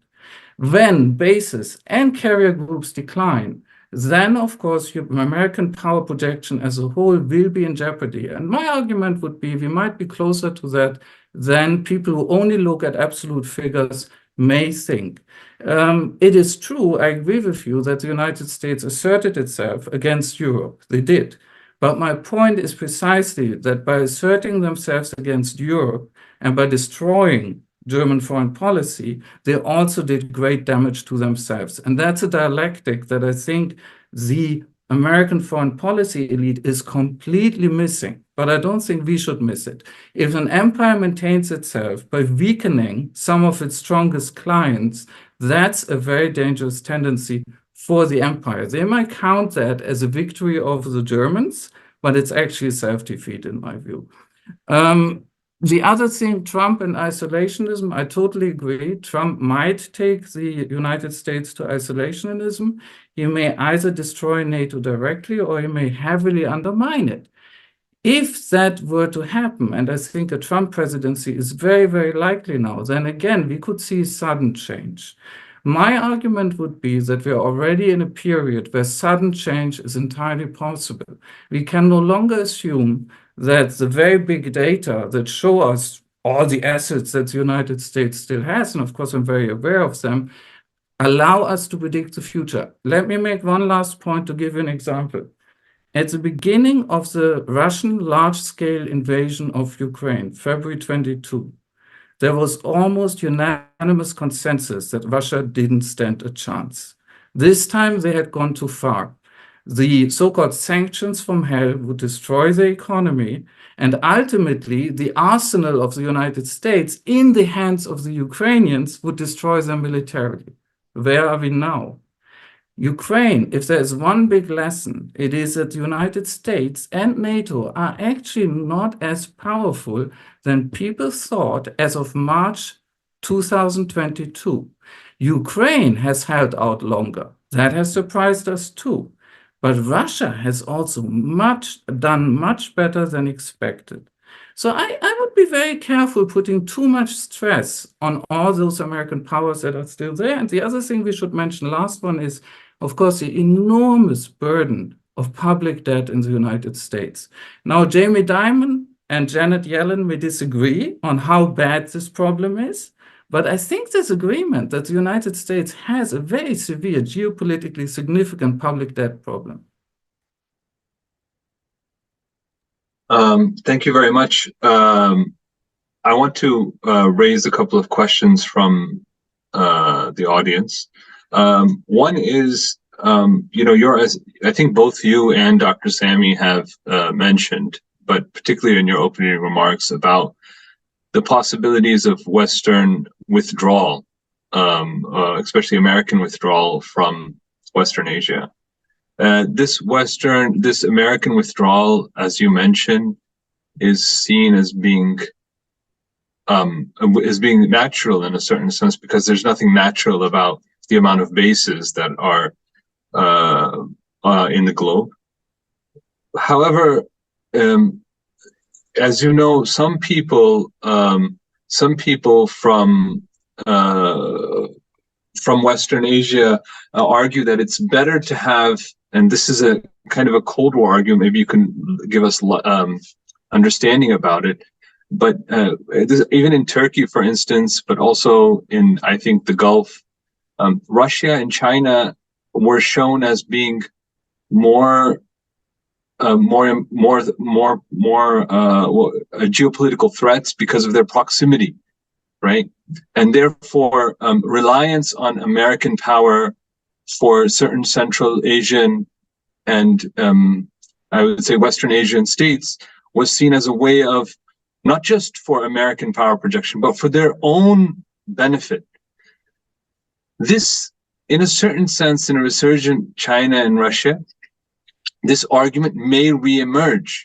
When bases and carrier groups decline, then, of course, American power projection as a whole will be in jeopardy. And my argument would be we might be closer to that than people who only look at absolute figures may think. It is true, I agree with you, that the United States asserted itself against Europe. They did. But my point is precisely that by asserting themselves against Europe and by destroying German foreign policy, they also did great damage to themselves. And that's a dialectic that I think the American foreign policy elite is completely missing, but I don't think we should miss it. If an empire maintains itself by weakening some of its strongest clients, that's a very dangerous tendency for the empire. They might count that as a victory over the Germans, but it's actually self-defeat in my view. The other thing, Trump and isolationism, I totally agree. Trump might take the United States to isolationism. He may either destroy NATO directly or he may heavily undermine it. If that were to happen, and I think a Trump presidency is very, very likely now, then again, we could see sudden change. My argument would be that we're already in a period where sudden change is entirely possible. We can no longer assume that the very big data that show us all the assets that the United States still has, and of course I'm very aware of them, allow us to predict the future. Let me make one last point to give you an example. At the beginning of the Russian large-scale invasion of Ukraine, February 22, there was almost unanimous consensus that Russia didn't stand a chance. This time they had gone too far. The so-called sanctions from hell would destroy the economy, and ultimately the arsenal of the United States in the hands of the Ukrainians would destroy them militarily. Where are we now? Ukraine, if there is one big lesson, it is that the United States and NATO are actually not as powerful than people thought as of March 2022. Ukraine has held out longer. That has surprised us too. But Russia has also done much better than expected. So I would be very careful putting too much stress on all those American powers that are still there. And the other thing we should mention, last one, is, of course, the enormous burden of public debt in the United States. Now, Jamie Dimon and Janet Yellen may disagree on how bad this problem is, but I think there's agreement that the United States has a very severe geopolitically significant public debt problem. Thank you very much. I want to raise a couple of questions from the audience. One is, I think both you and Dr. Sami have mentioned, but particularly in your opening remarks, about the possibilities of Western withdrawal, especially American withdrawal from Western Asia. This American withdrawal, as you mentioned, is seen as being natural in a certain sense, because there's nothing natural about the amount of bases that are in the globe. However, as you know, some people from Western Asia argue that it's better to have, and this is a kind of a Cold War argument, maybe you can give us understanding about it, but even in Turkey, for instance, but also in, I think, the Gulf, Russia and China were shown as being more geopolitical threats because of their proximity, right? And therefore, reliance on American power for certain Central Asian and I would say Western Asian states was seen as a way of not just for American power projection, but for their own benefit. This, in a certain sense, in a resurgent China and Russia, this argument may reemerge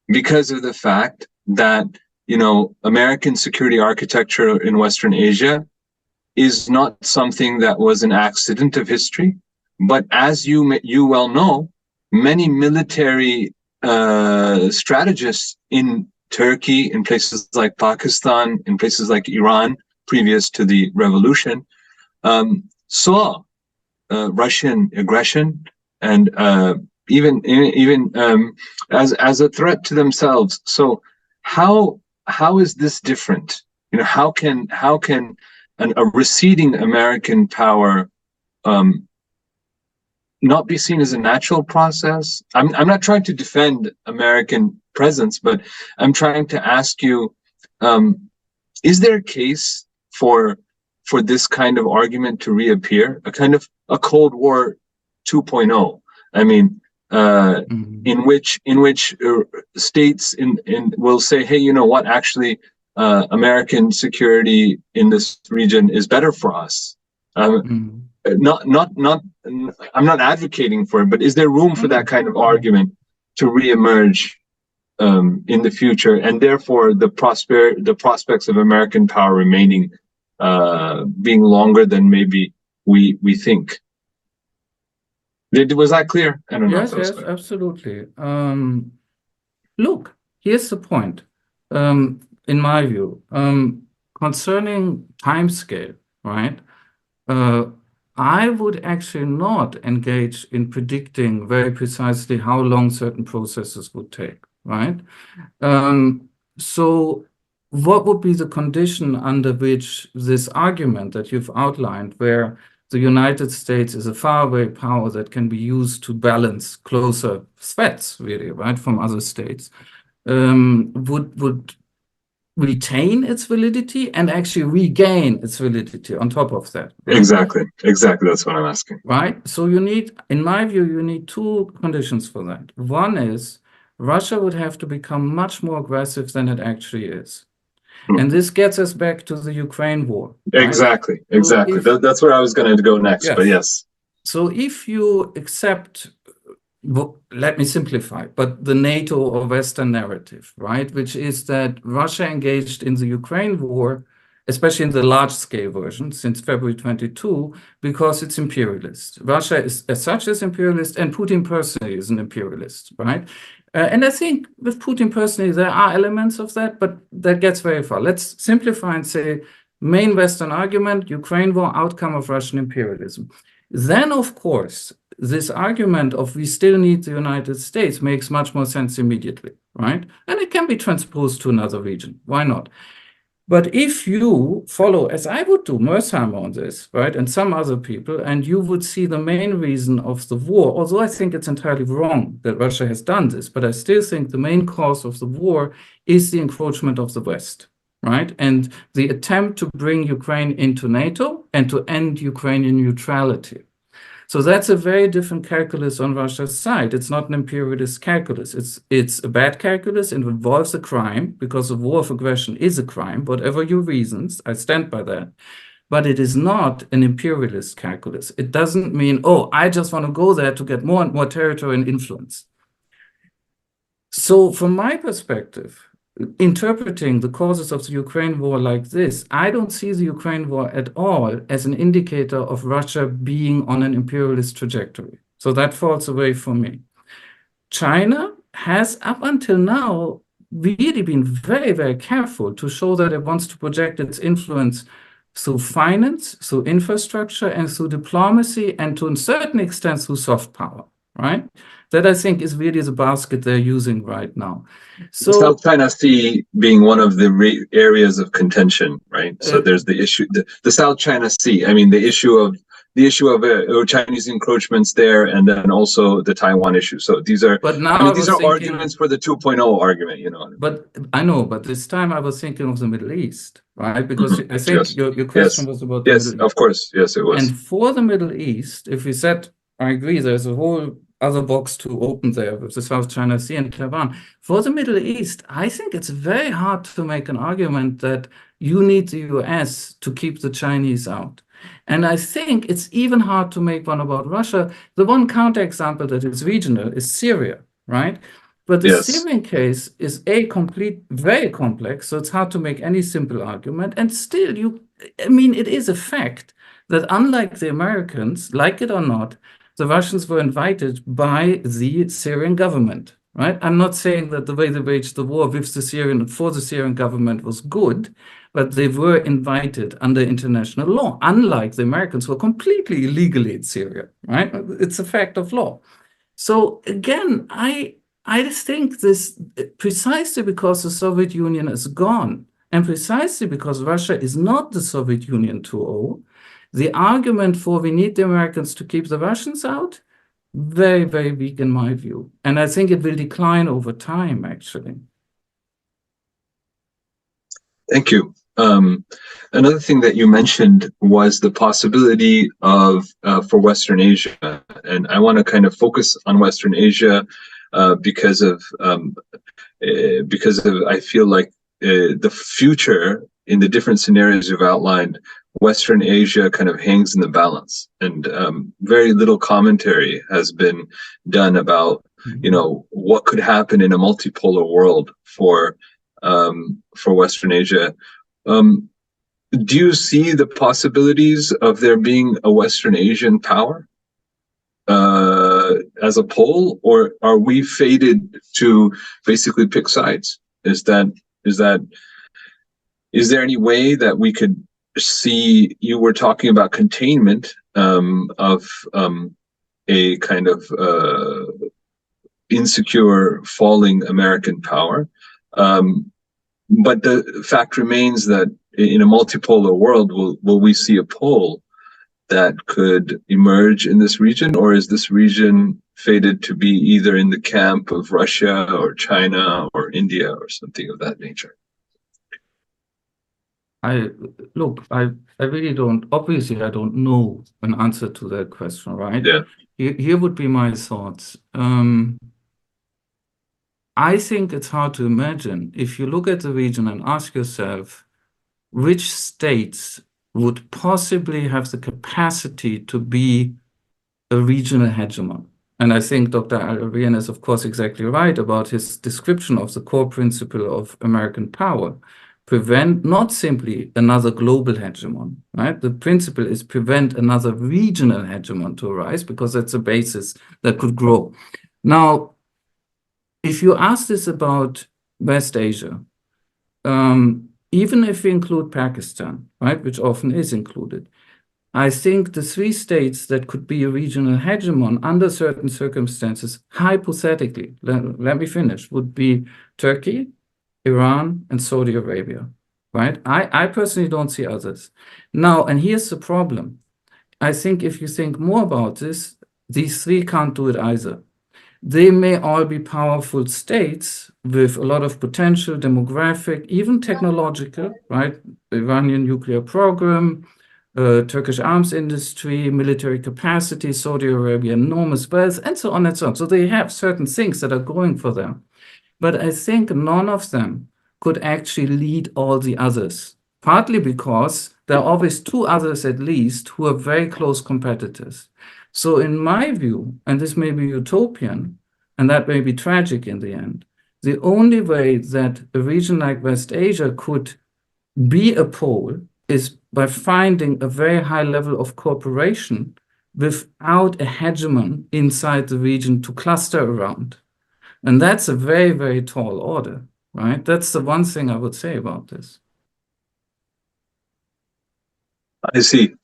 because of the fact that, American security architecture in Western Asia is not something that was an accident of history, but as you well know, many military strategists in Turkey, in places like Pakistan, in places like Iran, previous to the revolution, saw Russian aggression and even as a threat to themselves. So how is this different? How can a receding American power not be seen as a natural process? I'm not trying to defend American presence, but I'm trying to ask you, is there a case for this kind of argument to reappear, a kind of a Cold War 2.0. I mean, in which states will say, hey, you know what, actually, American security in this region is better for us. I'm not advocating for it, but is there room for that kind of argument to reemerge in the future, and therefore the prospects of American power remaining being longer than maybe we think? Was that clear? I don't know. Yes, absolutely. Look, here's the point. In my view, concerning timescale, right? I would actually not engage in predicting very precisely how long certain processes would take, right? So what would be the condition under which this argument that you've outlined, where the United States is a faraway power that can be used to balance closer threats, really, right, from other states, would retain its validity and actually regain its validity on top of that. Right? Exactly. That's what I'm asking. Right. So you need, in my view, you need two conditions for that. One is Russia would have to become much more aggressive than it actually is. And this gets us back to the Ukraine war. Right? Exactly. That's where I was going to go next, but yes. So if you accept, let me simplify, but the NATO or Western narrative, right, which is that Russia engaged in the Ukraine war, especially in the large-scale version, since February 22, because it's imperialist. Russia is, as such, is imperialist, and Putin personally is an imperialist, right? And I think with Putin personally, there are elements of that, but that gets very far. Let's simplify and say, main Western argument, Ukraine war, outcome of Russian imperialism. Then, of course, this argument of we still need the United States makes much more sense immediately, right? And it can be transposed to another region. Why not? But if you follow, as I would do, Mersheimer on this, right, and some other people, and you would see the main reason of the war, although I think it's entirely wrong that Russia has done this, but I still think the main cause of the war is the encroachment of the West, right? And the attempt to bring Ukraine into NATO and to end Ukrainian neutrality. So that's a very different calculus on Russia's side. It's not an imperialist calculus. It's a bad calculus. It involves a crime, because a war of aggression is a crime, whatever your reasons. I stand by that. But it is not an imperialist calculus. It doesn't mean, oh, I just want to go there to get more and more territory and influence. So from my perspective, interpreting the causes of the Ukraine war like this, I don't see the Ukraine war at all as an indicator of Russia being on an imperialist trajectory. So that falls away for me. China has, up until now, really been very, very careful to show that it wants to project its influence through finance, through infrastructure, and through diplomacy, and to a certain extent through soft power, right? That I think is really the basket they're using right now. So South China Sea being one of the areas of contention, right? So there's the issue, the South China Sea. I mean, the issue of Chinese encroachments there, and then also the Taiwan issue. So these are, these are arguments for the 2.0 argument, you know. But I know, but this time I was thinking of the Middle East, right? Because I think your question was about the Middle East. Of course, yes, it was. And for the Middle East, if we said, I agree, there's a whole other box to open there with the South China Sea and Taiwan. For the Middle East, I think it's very hard to make an argument that you need the US to keep the Chinese out. And I think it's even hard to make one about Russia. The one counterexample that is regional is Syria, right? But the Syrian case is very complex, so it's hard to make any simple argument. And still, it is a fact that unlike the Americans, like it or not, the Russians were invited by the Syrian government, right? I'm not saying that the way they waged the war with the Syrian, for the Syrian government was good, but they were invited under international law, unlike the Americans who were completely illegally in Syria, right? It's a fact of law. So again, I just think this, precisely because the Soviet Union is gone, and precisely because Russia is not the Soviet Union 2.0, the argument for we need the Americans to keep the Russians out, very, very weak in my view. And I think it will decline over time, actually. Thank you. Another thing that you mentioned was the possibility of for Western Asia, and I want to kind of focus on Western Asia because of I feel like the future in the different scenarios you've outlined, Western Asia kind of hangs in the balance, and very little commentary has been done about what could happen in a multipolar world for Western Asia. Do you see the possibilities of there being a Western Asian power as a pole, or are we fated to basically pick sides? Is there any way that we could see? You were talking about containment of a kind of insecure falling American power, but the fact remains that in a multipolar world, will we see a pole that could emerge in this region, or is this region fated to be either in the camp of Russia or China or India or something of that nature? I really don't, obviously I don't know an answer to that question, right? Yeah. Here would be my thoughts. I think it's hard to imagine if you look at the region and ask yourself, which states would possibly have the capacity to be a regional hegemon? And I think Dr. Al-Arian is, of course, exactly right about his description of the core principle of American power. Prevent not simply another global hegemon, right? The principle is prevent another regional hegemon to arise, because that's a basis that could grow. Now, if you ask this about West Asia, even if we include Pakistan, right, which often is included, I think the three states that could be a regional hegemon under certain circumstances, hypothetically, let me finish, would be Turkey, Iran, and Saudi Arabia, right? I personally don't see others. Now, and here's the problem. I think if you think more about this, these three can't do it either. They may all be powerful states with a lot of potential, demographic, even technological, right? Iranian nuclear program, Turkish arms industry, military capacity, Saudi Arabia, enormous wealth, and so on and so on. So they have certain things that are going for them. But I think none of them could actually lead all the others, partly because there are always two others at least who are very close competitors. So in my view, and this may be utopian, and that may be tragic in the end, the only way that a region like West Asia could be a pole is by finding a very high level of cooperation without a hegemon inside the region to cluster around. And that's a very, very tall order, right? That's the one thing I would say about this. I see.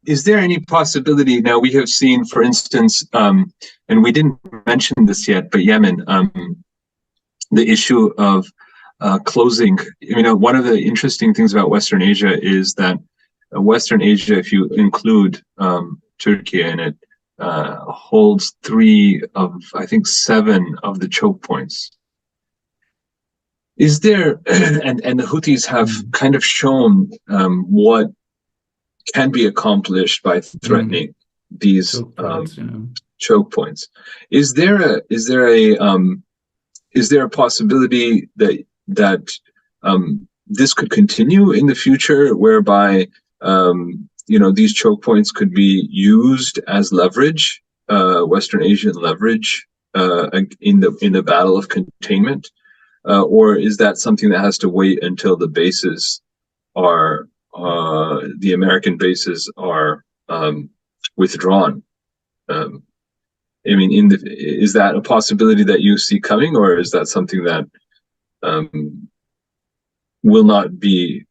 Is there any possibility, now we have seen, for instance, and we didn't mention this yet, but Yemen, the issue of closing, one of the interesting things about Western Asia is that Western Asia, if you include Turkey in it, holds 3 of, I think, 7 of the choke points. Is there, and the Houthis have kind of shown what can be accomplished by threatening these choke points. Is there a possibility that this could continue in the future, whereby these choke points could be used as leverage, Western Asian leverage, in the battle of containment, or is that something that has to wait until the bases are the American bases are withdrawn? Is that a possibility that you see coming, or is that something that will not be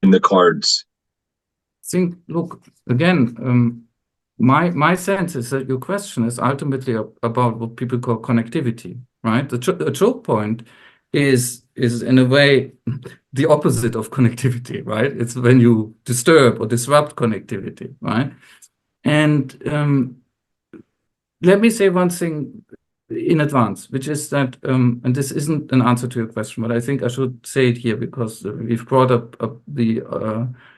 in the cards? Look, again, my sense is that your question is ultimately about what people call connectivity, right? The choke point is in a way the opposite of connectivity, right? It's when you disturb or disrupt connectivity, right? And let me say one thing in advance, which is that, and this isn't an answer to your question, but I think I should say it here because we've brought up the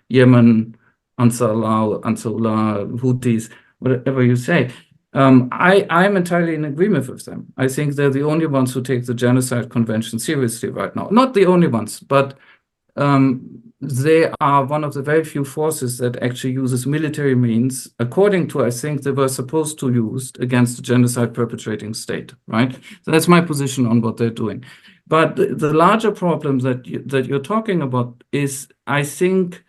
Yemen, Ansarullah, Houthis, whatever you say. I'm entirely in agreement with them. I think they're the only ones who take the Genocide Convention seriously right now. Not the only ones, but they are one of the very few forces that actually uses military means, according to, I think, they were supposed to use against the genocide perpetrating state, right? So that's my position on what they're doing. But the larger problem that you're talking about is, I think,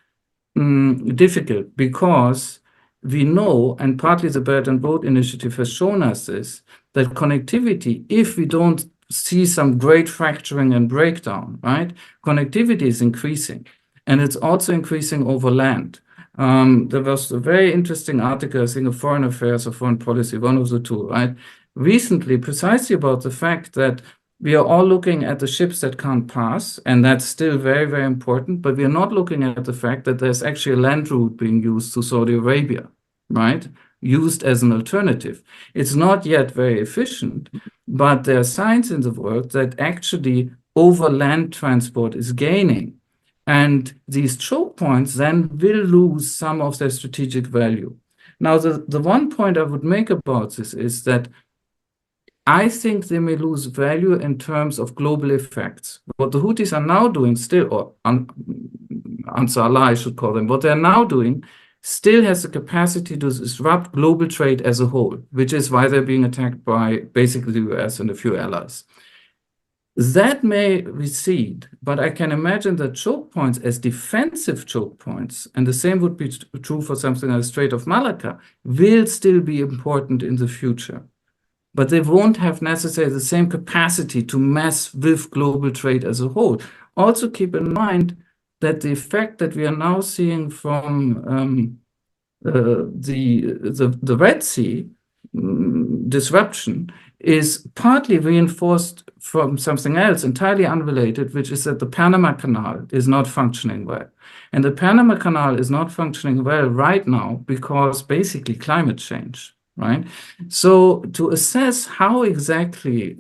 difficult because we know, and partly the Belt and Road Initiative has shown us this, that connectivity, if we don't see some great fracturing and breakdown, right? Connectivity is increasing, and it's also increasing over land. There was a very interesting article, I think, of Foreign Affairs or Foreign Policy, one of the two, right? Recently, precisely about the fact that we are all looking at the ships that can't pass, and that's still very, very important, but we are not looking at the fact that there's actually a land route being used to Saudi Arabia, right? Used as an alternative. It's not yet very efficient, but there are signs in the world that actually overland transport is gaining. And these choke points then will lose some of their strategic value. Now, the one point I would make about this is that I think they may lose value in terms of global effects. What the Houthis are now doing still, or Ansar Allah, I should call them, what they're now doing still has the capacity to disrupt global trade as a whole, which is why they're being attacked by basically the US and a few allies. That may recede, but I can imagine that choke points as defensive choke points, and the same would be true for something like the Strait of Malacca, will still be important in the future. But they won't have necessarily the same capacity to mess with global trade as a whole. Also keep in mind that the effect that we are now seeing from the Red Sea disruption is partly reinforced from something else entirely unrelated, which is that the Panama Canal is not functioning well. And the Panama Canal is not functioning well right now because basically climate change, right? So to assess how exactly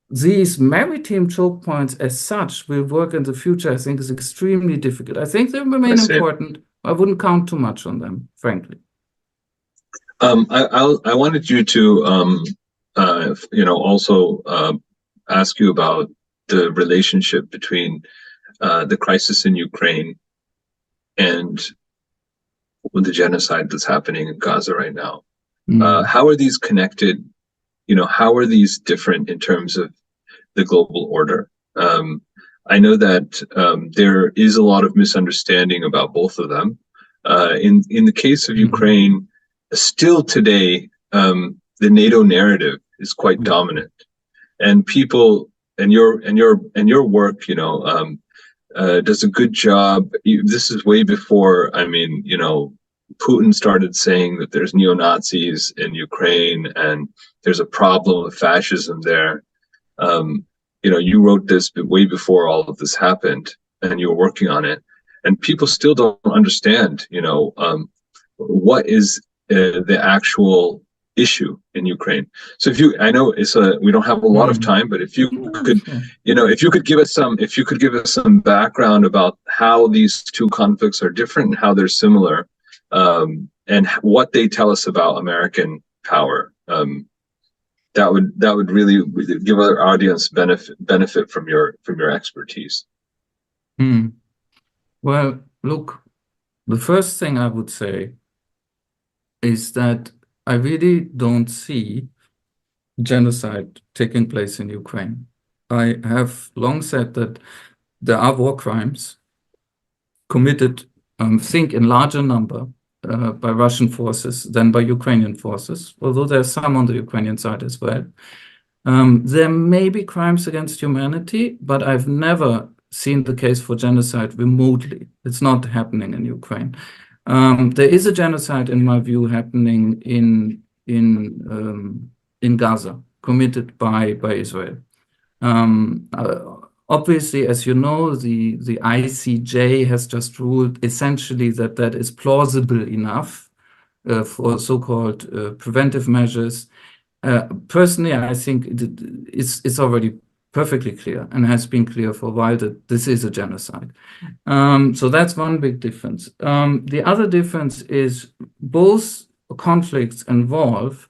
these maritime choke points as such will work in the future, I think is extremely difficult. I think they remain important. I wouldn't count too much on them, frankly. I wanted you to, also ask you about the relationship between the crisis in Ukraine and the genocide that's happening in Gaza right now. How are these connected? How are these different in terms of the global order? I know that there is a lot of misunderstanding about both of them. In the case of Ukraine, still today, the NATO narrative is quite dominant, and people and your work, does a good job. This is way before, Putin started saying that there's neo-Nazis in Ukraine and there's a problem of fascism there. You wrote this way before all of this happened, and you were working on it, and people still don't understand, what is the actual issue in Ukraine. So I know we don't have a lot of time, but if you could, if you could give us some background about how these two conflicts are different and how they're similar, and what they tell us about American power, that would really give our audience benefit from your expertise. Well, look, the first thing I would say is that I really don't see genocide taking place in Ukraine. I have long said that there are war crimes committed, think in larger number, by Russian forces than by Ukrainian forces, although there are some on the Ukrainian side as well. There may be crimes against humanity, but I've never seen the case for genocide remotely. It's not happening in Ukraine. There is a genocide, in my view, happening in Gaza, committed by Israel. Obviously, as you know, the ICJ has just ruled essentially that is plausible enough for so-called preventive measures. Personally, I think it's already perfectly clear and has been clear for a while that this is a genocide. So that's one big difference. The other difference is both conflicts involve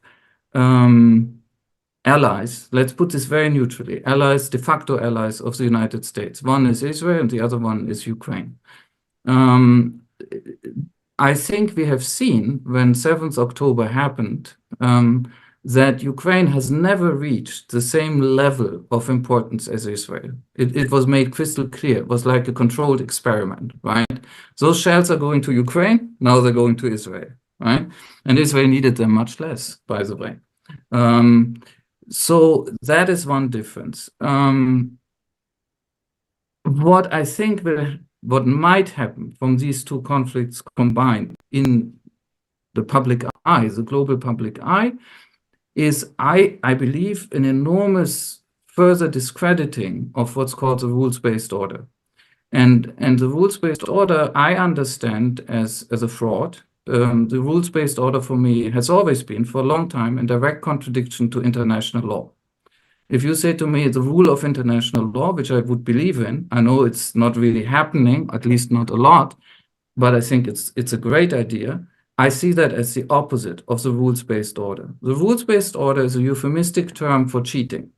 allies, let's put this very neutrally, allies, de facto allies of the United States. One is Israel and the other one is Ukraine. I think we have seen when 7th October happened that Ukraine has never reached the same level of importance as Israel. It was made crystal clear. It was like a controlled experiment, right? Those shells are going to Ukraine, now they're going to Israel, right? And Israel needed them much less, by the way. So that is one difference. What I think what might happen from these two conflicts combined in the public eye, the global public eye, is I believe an enormous further discrediting of what's called the rules-based order. And the rules-based order I understand as a fraud. The rules-based order for me has always been for a long time in direct contradiction to international law. If you say to me the rule of international law, which I would believe in, I know it's not really happening, at least not a lot, but I think it's a great idea. I see that as the opposite of the rules-based order. The rules-based order is a euphemistic term for cheating,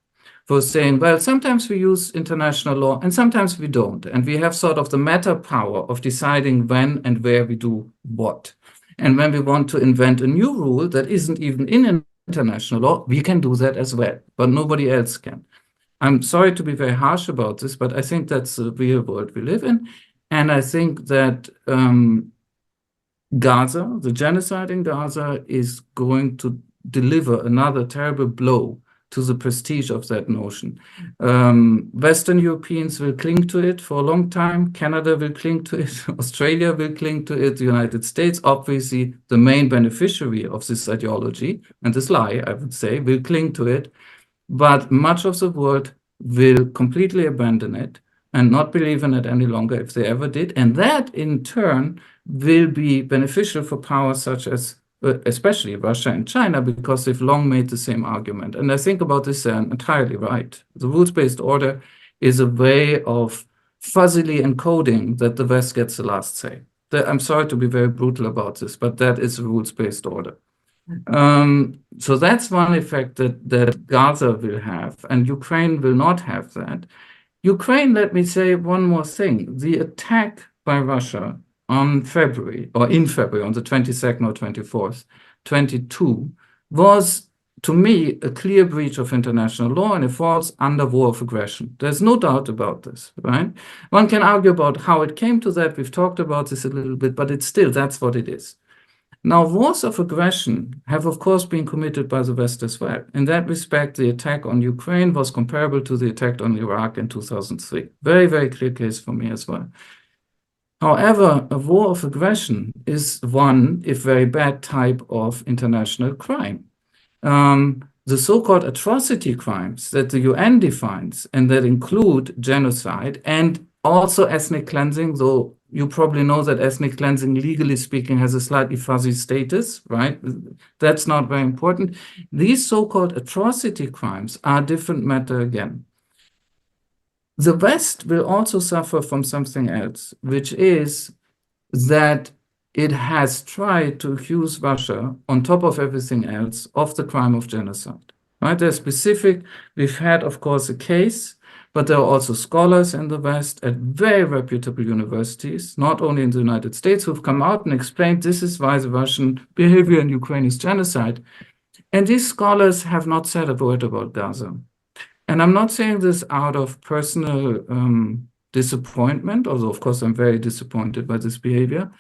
for saying, well, sometimes we use international law and sometimes we don't. And we have sort of the meta power of deciding when and where we do what. And when we want to invent a new rule that isn't even in international law, we can do that as well, but nobody else can. I'm sorry to be very harsh about this, but I think that's the real world we live in. And I think that Gaza, the genocide in Gaza, is going to deliver another terrible blow to the prestige of that notion. Western Europeans will cling to it for a long time. Canada will cling to it. Australia will cling to it. The United States, obviously the main beneficiary of this ideology and this lie, I would say, will cling to it. But much of the world will completely abandon it and not believe in it any longer if they ever did. And that, in turn, will be beneficial for powers such as especially Russia and China, because they've long made the same argument. And I think about this, they're entirely right. The rules-based order is a way of fuzzily encoding that the West gets the last say. I'm sorry to be very brutal about this, but that is a rules-based order. So that's one effect that Gaza will have, and Ukraine will not have that. Ukraine, let me say one more thing. The attack by Russia on February, or in February, on the 22nd or 24th, 22, was, to me, a clear breach of international law, and it falls under war of aggression. There's no doubt about this, right? One can argue about how it came to that. We've talked about this a little bit, but it's still, that's what it is. Now, wars of aggression have, of course, been committed by the West as well. In that respect, the attack on Ukraine was comparable to the attack on Iraq in 2003. Very, very clear case for me as well. However, a war of aggression is one, if very bad, type of international crime. The so-called atrocity crimes that the UN defines and that include genocide and also ethnic cleansing, though you probably know that ethnic cleansing, legally speaking, has a slightly fuzzy status, right? That's not very important. These so-called atrocity crimes are a different matter again. The West will also suffer from something else, which is that it has tried to accuse Russia, on top of everything else, of the crime of genocide. Right? There's specific, we've had, of course, a case, but there are also scholars in the West at very reputable universities, not only in the United States, who've come out and explained this is why the Russian behavior in Ukraine is genocide. And these scholars have not said a word about Gaza. And I'm not saying this out of personal disappointment, although, of course, I'm very disappointed by this behavior.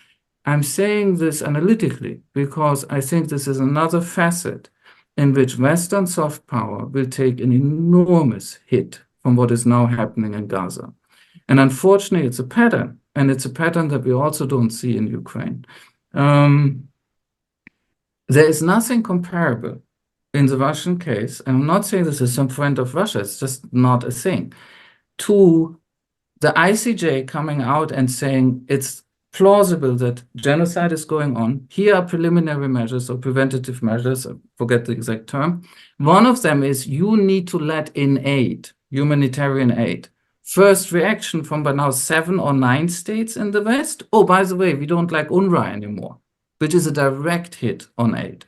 I'm saying this analytically because I think this is another facet in which Western soft power will take an enormous hit from what is now happening in Gaza. And unfortunately, it's a pattern, and it's a pattern that we also don't see in Ukraine. There is nothing comparable in the Russian case, and I'm not saying this is some friend of Russia, it's just not a thing, to the ICJ coming out and saying it's plausible that genocide is going on. Here are preliminary measures or preventative measures, I forget the exact term. One of them is you need to let in aid, humanitarian aid. First reaction from by now 7 or 9 states in the West. Oh, by the way, we don't like UNRWA anymore, which is a direct hit on aid.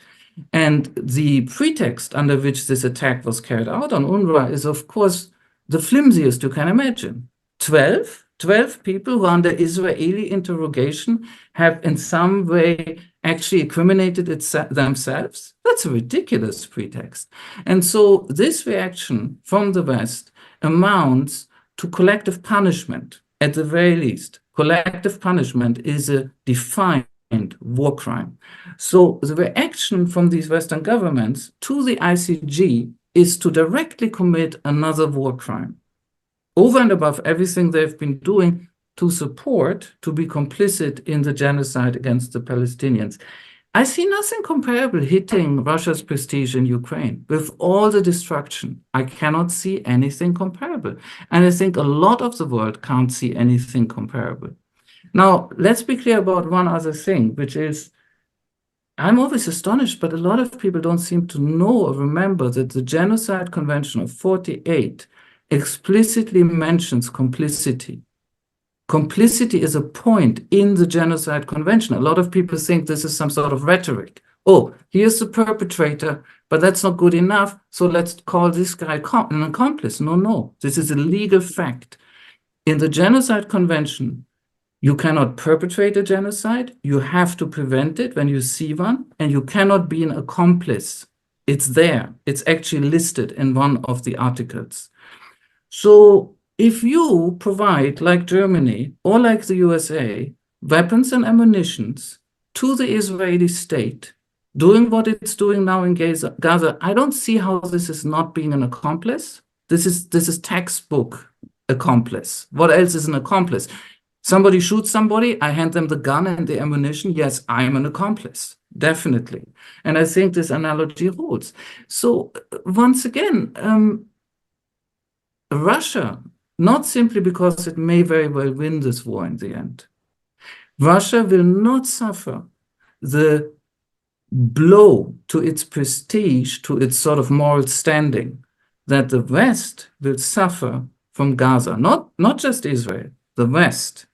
And the pretext under which this attack was carried out on UNRWA is, of course, the flimsiest you can imagine. 12 people who under Israeli interrogation have in some way actually incriminated themselves. That's a ridiculous pretext. And so this reaction from the West amounts to collective punishment, at the very least. Collective punishment is a defined war crime. So the reaction from these Western governments to the ICG is to directly commit another war crime, over and above everything they've been doing to support, to be complicit in the genocide against the Palestinians. I see nothing comparable hitting Russia's prestige in Ukraine. With all the destruction, I cannot see anything comparable. And I think a lot of the world can't see anything comparable. Now, let's be clear about one other thing, which is, I'm always astonished, but a lot of people don't seem to know or remember that the Genocide Convention of 48 explicitly mentions complicity. Complicity is a point in the Genocide Convention. A lot of people think this is some sort of rhetoric. Oh, here's the perpetrator, but that's not good enough, so let's call this guy an accomplice. No, this is a legal fact. In the Genocide Convention, you cannot perpetrate a genocide, you have to prevent it when you see one, and you cannot be an accomplice. It's there. It's actually listed in one of the articles. So if you provide, like Germany or like the USA, weapons and ammunitions to the Israeli state, doing what it's doing now in Gaza, I don't see how this is not being an accomplice. This is textbook accomplice. What else is an accomplice? Somebody shoots somebody, I hand them the gun and the ammunition. Yes, I'm an accomplice, definitely. And I think this analogy holds. So once again, Russia, not simply because it may very well win this war in the end, Russia will not suffer the blow to its prestige, to its sort of moral standing that the West will suffer from Gaza. Not just Israel, the West.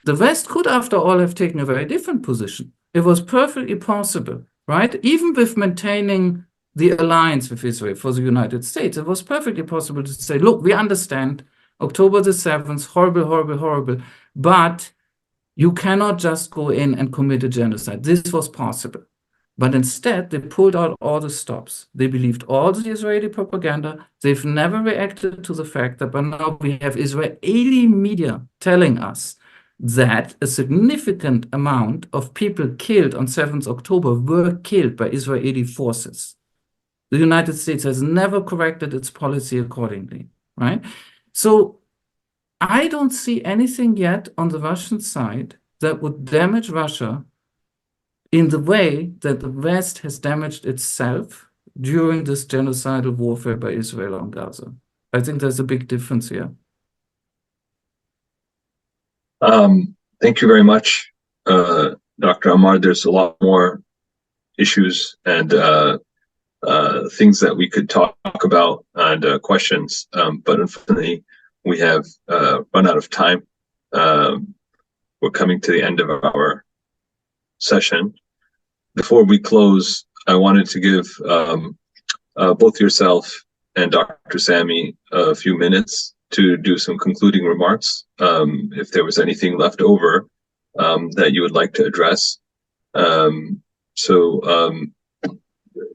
The West could, after all, have taken a very different position. It was perfectly possible, right? Even with maintaining the alliance with Israel for the United States, it was perfectly possible to say, look, we understand October the 7th, horrible, horrible, horrible, but you cannot just go in and commit a genocide. This was possible. But instead, they pulled out all the stops. They believed all the Israeli propaganda. They've never reacted to the fact that by now we have Israeli media telling us that a significant amount of people killed on 7th October were killed by Israeli forces. The United States has never corrected its policy accordingly, right? So I don't see anything yet on the Russian side that would damage Russia in the way that the West has damaged itself during this genocidal warfare by Israel on Gaza. I think there's a big difference here. Thank you very much, Dr. Amar. There's a lot more issues and things that we could talk about and questions, but unfortunately, we have run out of time. We're coming to the end of our session. Before we close, I wanted to give both yourself and Dr. Sami a few minutes to do some concluding remarks, if there was anything left over that you would like to address.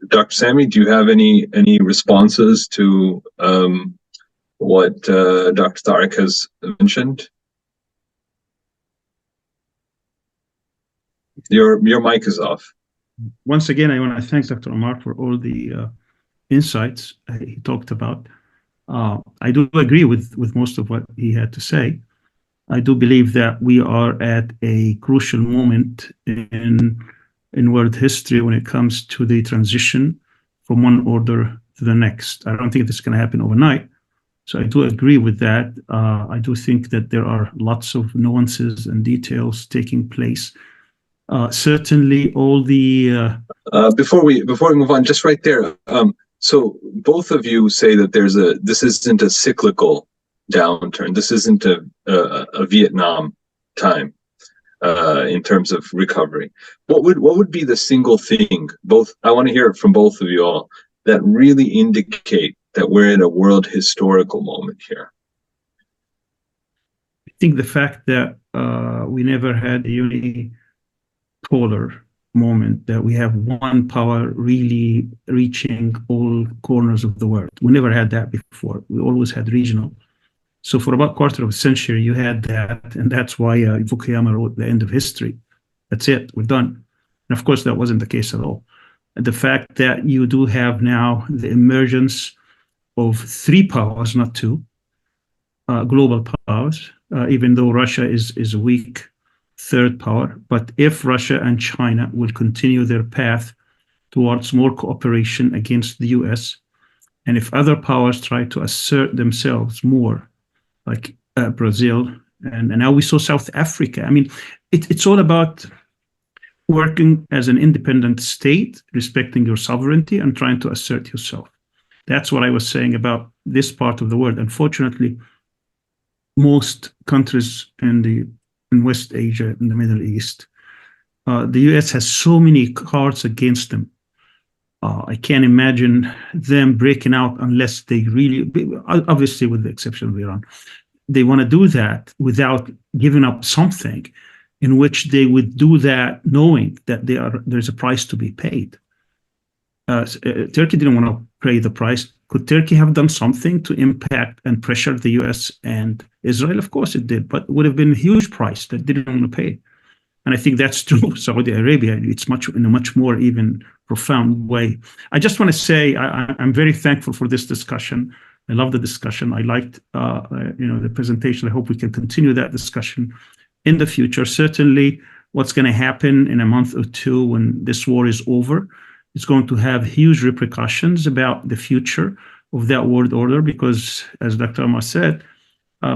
Dr. Sami, do you have any responses to what Dr. Tarik has mentioned? Your mic is off. Once again, I want to thank Dr. Amar for all the insights he talked about. I do agree with most of what he had to say. I do believe that we are at a crucial moment in world history when it comes to the transition from one order to the next. I don't think this is going to happen overnight, So I do agree with that. I do think that there are lots of nuances and details taking place. Certainly, all the before we move on, just right there. So both of you say that this isn't a cyclical downturn. This isn't a Vietnam time in terms of recovery. What would be the single thing? I want to hear it from both of you all that really indicate that we're in a world historical moment here. I think the fact that we never had a unipolar moment, that we have one power really reaching all corners of the world. We never had that before. We always had regional. So for about a quarter of a century, you had that, and that's why Fukuyama wrote The End of History. That's it, we're done. And of course, that wasn't the case at all. And the fact that you do have now the emergence of three powers, not two, global powers, even though Russia is a weak third power. But if Russia and China will continue their path towards more cooperation against the US, and if other powers try to assert themselves more, like Brazil, and now we saw South Africa. I mean, it's all about working as an independent state, respecting your sovereignty and trying to assert yourself. That's what I was saying about this part of the world. Unfortunately, most countries in West Asia, in the Middle East, the US has so many cards against them. I can't imagine them breaking out unless they really, obviously with the exception of Iran, they want to do that without giving up something in which they would do that knowing that there's a price to be paid. Turkey didn't want to pay the price. Could Turkey have done something to impact and pressure the US and Israel? Of course it did, but it would have been a huge price that they didn't want to pay. And I think that's true of Saudi Arabia. It's in a much more even profound way. I just want to say I'm very thankful for this discussion. I love the discussion. I liked the presentation. I hope we can continue that discussion in the future. Certainly, what's going to happen in a month or two when this war is over is going to have huge repercussions about the future of that world order, because, as Dr. Amar said,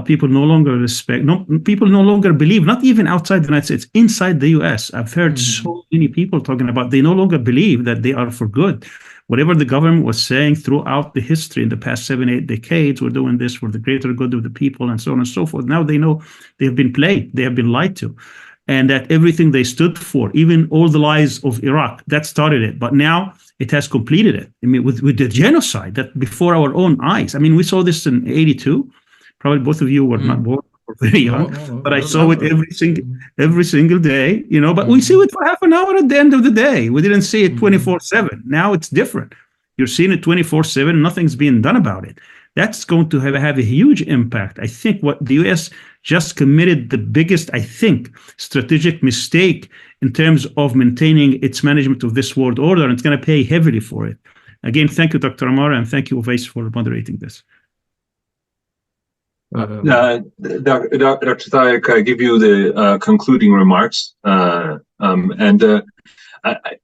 people no longer people no longer believe, not even outside the United States, inside the US. I've heard so many people talking about they no longer believe that they are for good. Whatever the government was saying throughout the history in the past 7-8 decades, we're doing this for the greater good of the people and so on and so forth. Now they know they have been played, they have been lied to, and that everything they stood for, even all the lies of Iraq, that started it. But now it has completed it. I mean, with the genocide that before our own eyes. I mean, we saw this in 82. Probably both of you were not born or very young, but I saw it every single day, but we see it for half an hour at the end of the day. We didn't see it 24/7. Now it's different. You're seeing it 24/7. Nothing's being done about it. That's going to have a huge impact. I think what the US just committed the biggest, strategic mistake in terms of maintaining its management of this world order, and it's going to pay heavily for it. Again, thank you, Dr. Amar, and thank you, Owais, for moderating this. Dr. Tarik, I give you the concluding remarks.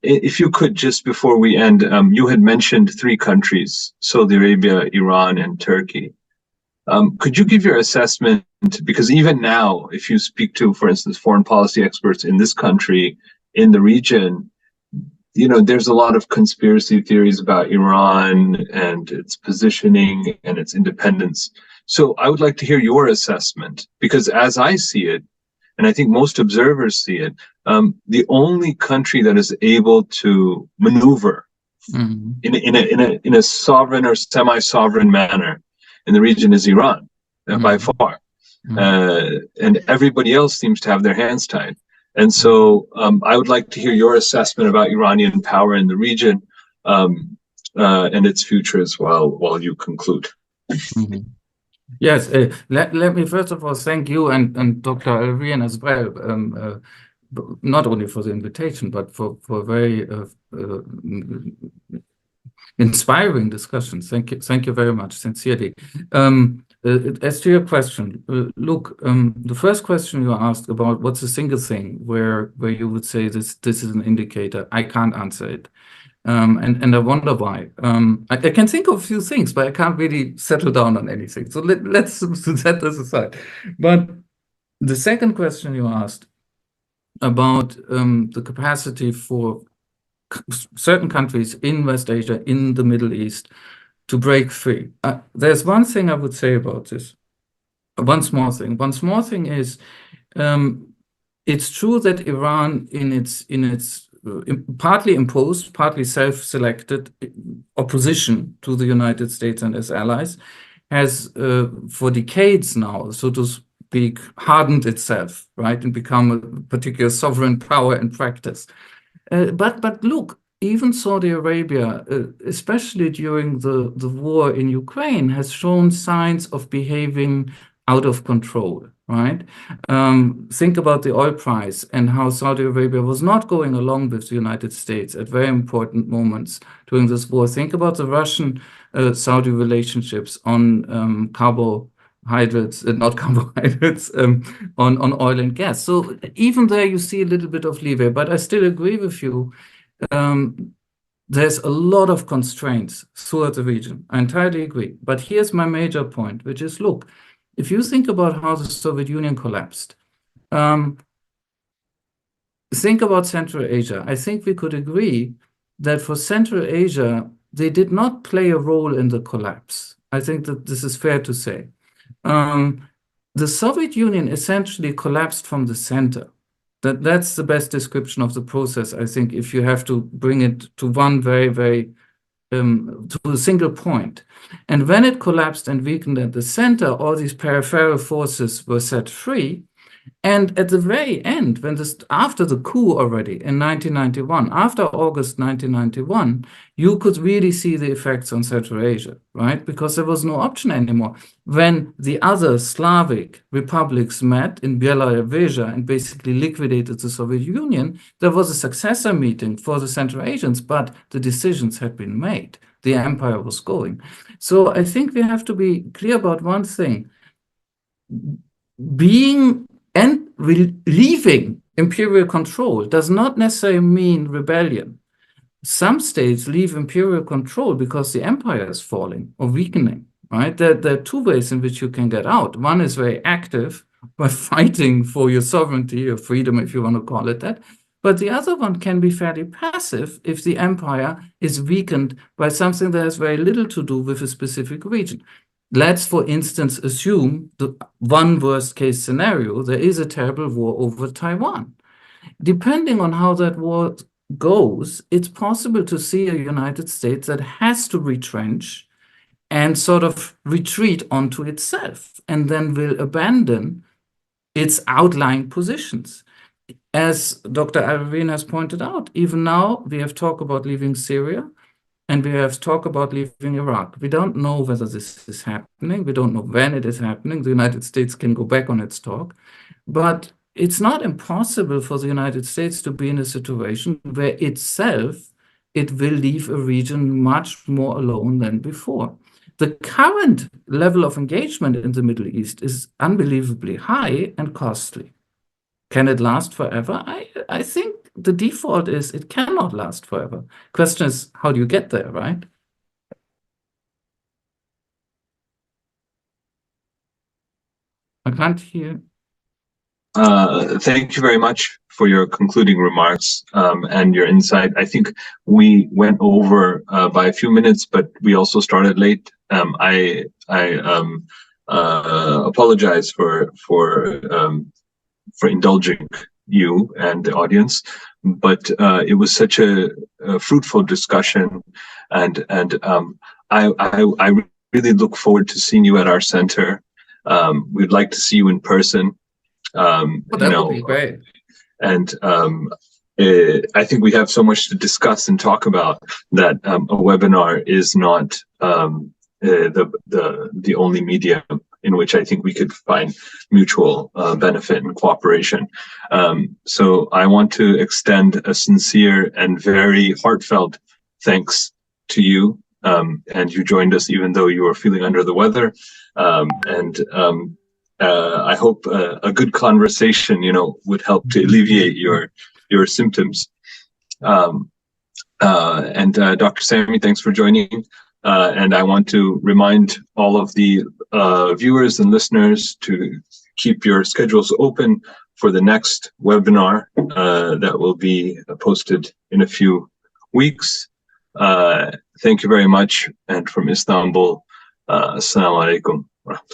If you could, just before we end, you had mentioned three countries, Saudi Arabia, Iran, and Turkey. Could you give your assessment? Because even now, if you speak to, for instance, foreign policy experts in this country, in the region, there's a lot of conspiracy theories about Iran and its positioning and its independence. So I would like to hear your assessment, because as I see it, and I think most observers see it, the only country that is able to maneuver in a sovereign or semi-sovereign manner in the region is Iran, by far. And everybody else seems to have their hands tied. And so I would like to hear your assessment about Iranian power in the region and its future as well, while you conclude. Yes, let me first of all thank you and Dr. Al-Arian as well, not only for the invitation, but for very inspiring discussions. Thank you very much, sincerely. As to your question, look, the first question you asked about what's the single thing where you would say this is an indicator, I can't answer it. And I wonder why. I can think of a few things, but I can't really settle down on anything. So let's set this aside. But the second question you asked about the capacity for certain countries in West Asia, in the Middle East, to break free. There's one thing I would say about this. One small thing. One small thing is, it's true that Iran, in its partly imposed, partly self-selected opposition to the United States and its allies, has for decades now, so to speak, hardened itself, right, and become a particular sovereign power in practice. But look, even Saudi Arabia, especially during the war in Ukraine, has shown signs of behaving out of control, right? Think about the oil price and how Saudi Arabia was not going along with the United States at very important moments during this war. Think about the Russian-Saudi relationships on carbohydrates, not carbohydrates, on oil and gas. So even there you see a little bit of leeway, but I still agree with you. There's a lot of constraints throughout the region. I entirely agree. But here's my major point, which is, look, if you think about how the Soviet Union collapsed, think about Central Asia. I think we could agree that for Central Asia, they did not play a role in the collapse. I think that this is fair to say. The Soviet Union essentially collapsed from the center. That's the best description of the process, I think, if you have to bring it to one very to a single point. And when it collapsed and weakened at the center, all these peripheral forces were set free. And at the very end, after the coup already in 1991, after August 1991, you could really see the effects on Central Asia, right? Because there was no option anymore. When the other Slavic republics met in Belarusia and basically liquidated the Soviet Union, there was a successor meeting for the Central Asians, but the decisions had been made. The empire was going. So I think we have to be clear about one thing. Leaving imperial control does not necessarily mean rebellion. Some states leave imperial control because the empire is falling or weakening, right? There are two ways in which you can get out. One is very active by fighting for your sovereignty or freedom, if you want to call it that. But the other one can be fairly passive if the empire is weakened by something that has very little to do with a specific region. Let's, for instance, assume the one worst case scenario, there is a terrible war over Taiwan. Depending on how that war goes, it's possible to see a United States that has to retrench and sort of retreat onto itself and then will abandon its outlying positions. As Dr. Al-Arian has pointed out, even now we have talk about leaving Syria, and we have talk about leaving Iraq. We don't know whether this is happening. We don't know when it is happening. The United States can go back on its talk. But it's not impossible for the United States to be in a situation where it will leave a region much more alone than before. The current level of engagement in the Middle East is unbelievably high and costly. Can it last forever? I think the default is it cannot last forever. Question is, how do you get there, right? I can't hear. Thank you very much for your concluding remarks and your insight. I think we went over by a few minutes, but we also started late. I apologize for indulging you and the audience, but it was such a fruitful discussion, and I really look forward to seeing you at our center. We'd like to see you in person. That would be great. And I think we have so much to discuss and talk about that a webinar is not the only medium in which I think we could find mutual benefit and cooperation. So I want to extend a sincere and very heartfelt thanks to you. And you joined us even though you were feeling under the weather. I hope a good conversation, would help to alleviate your symptoms. And Dr. Sami, thanks for joining. And I want to remind all of the viewers and listeners to keep your schedules open for the next webinar that will be posted in a few weeks. Thank you very much. And from Istanbul, Assalamu alaikum.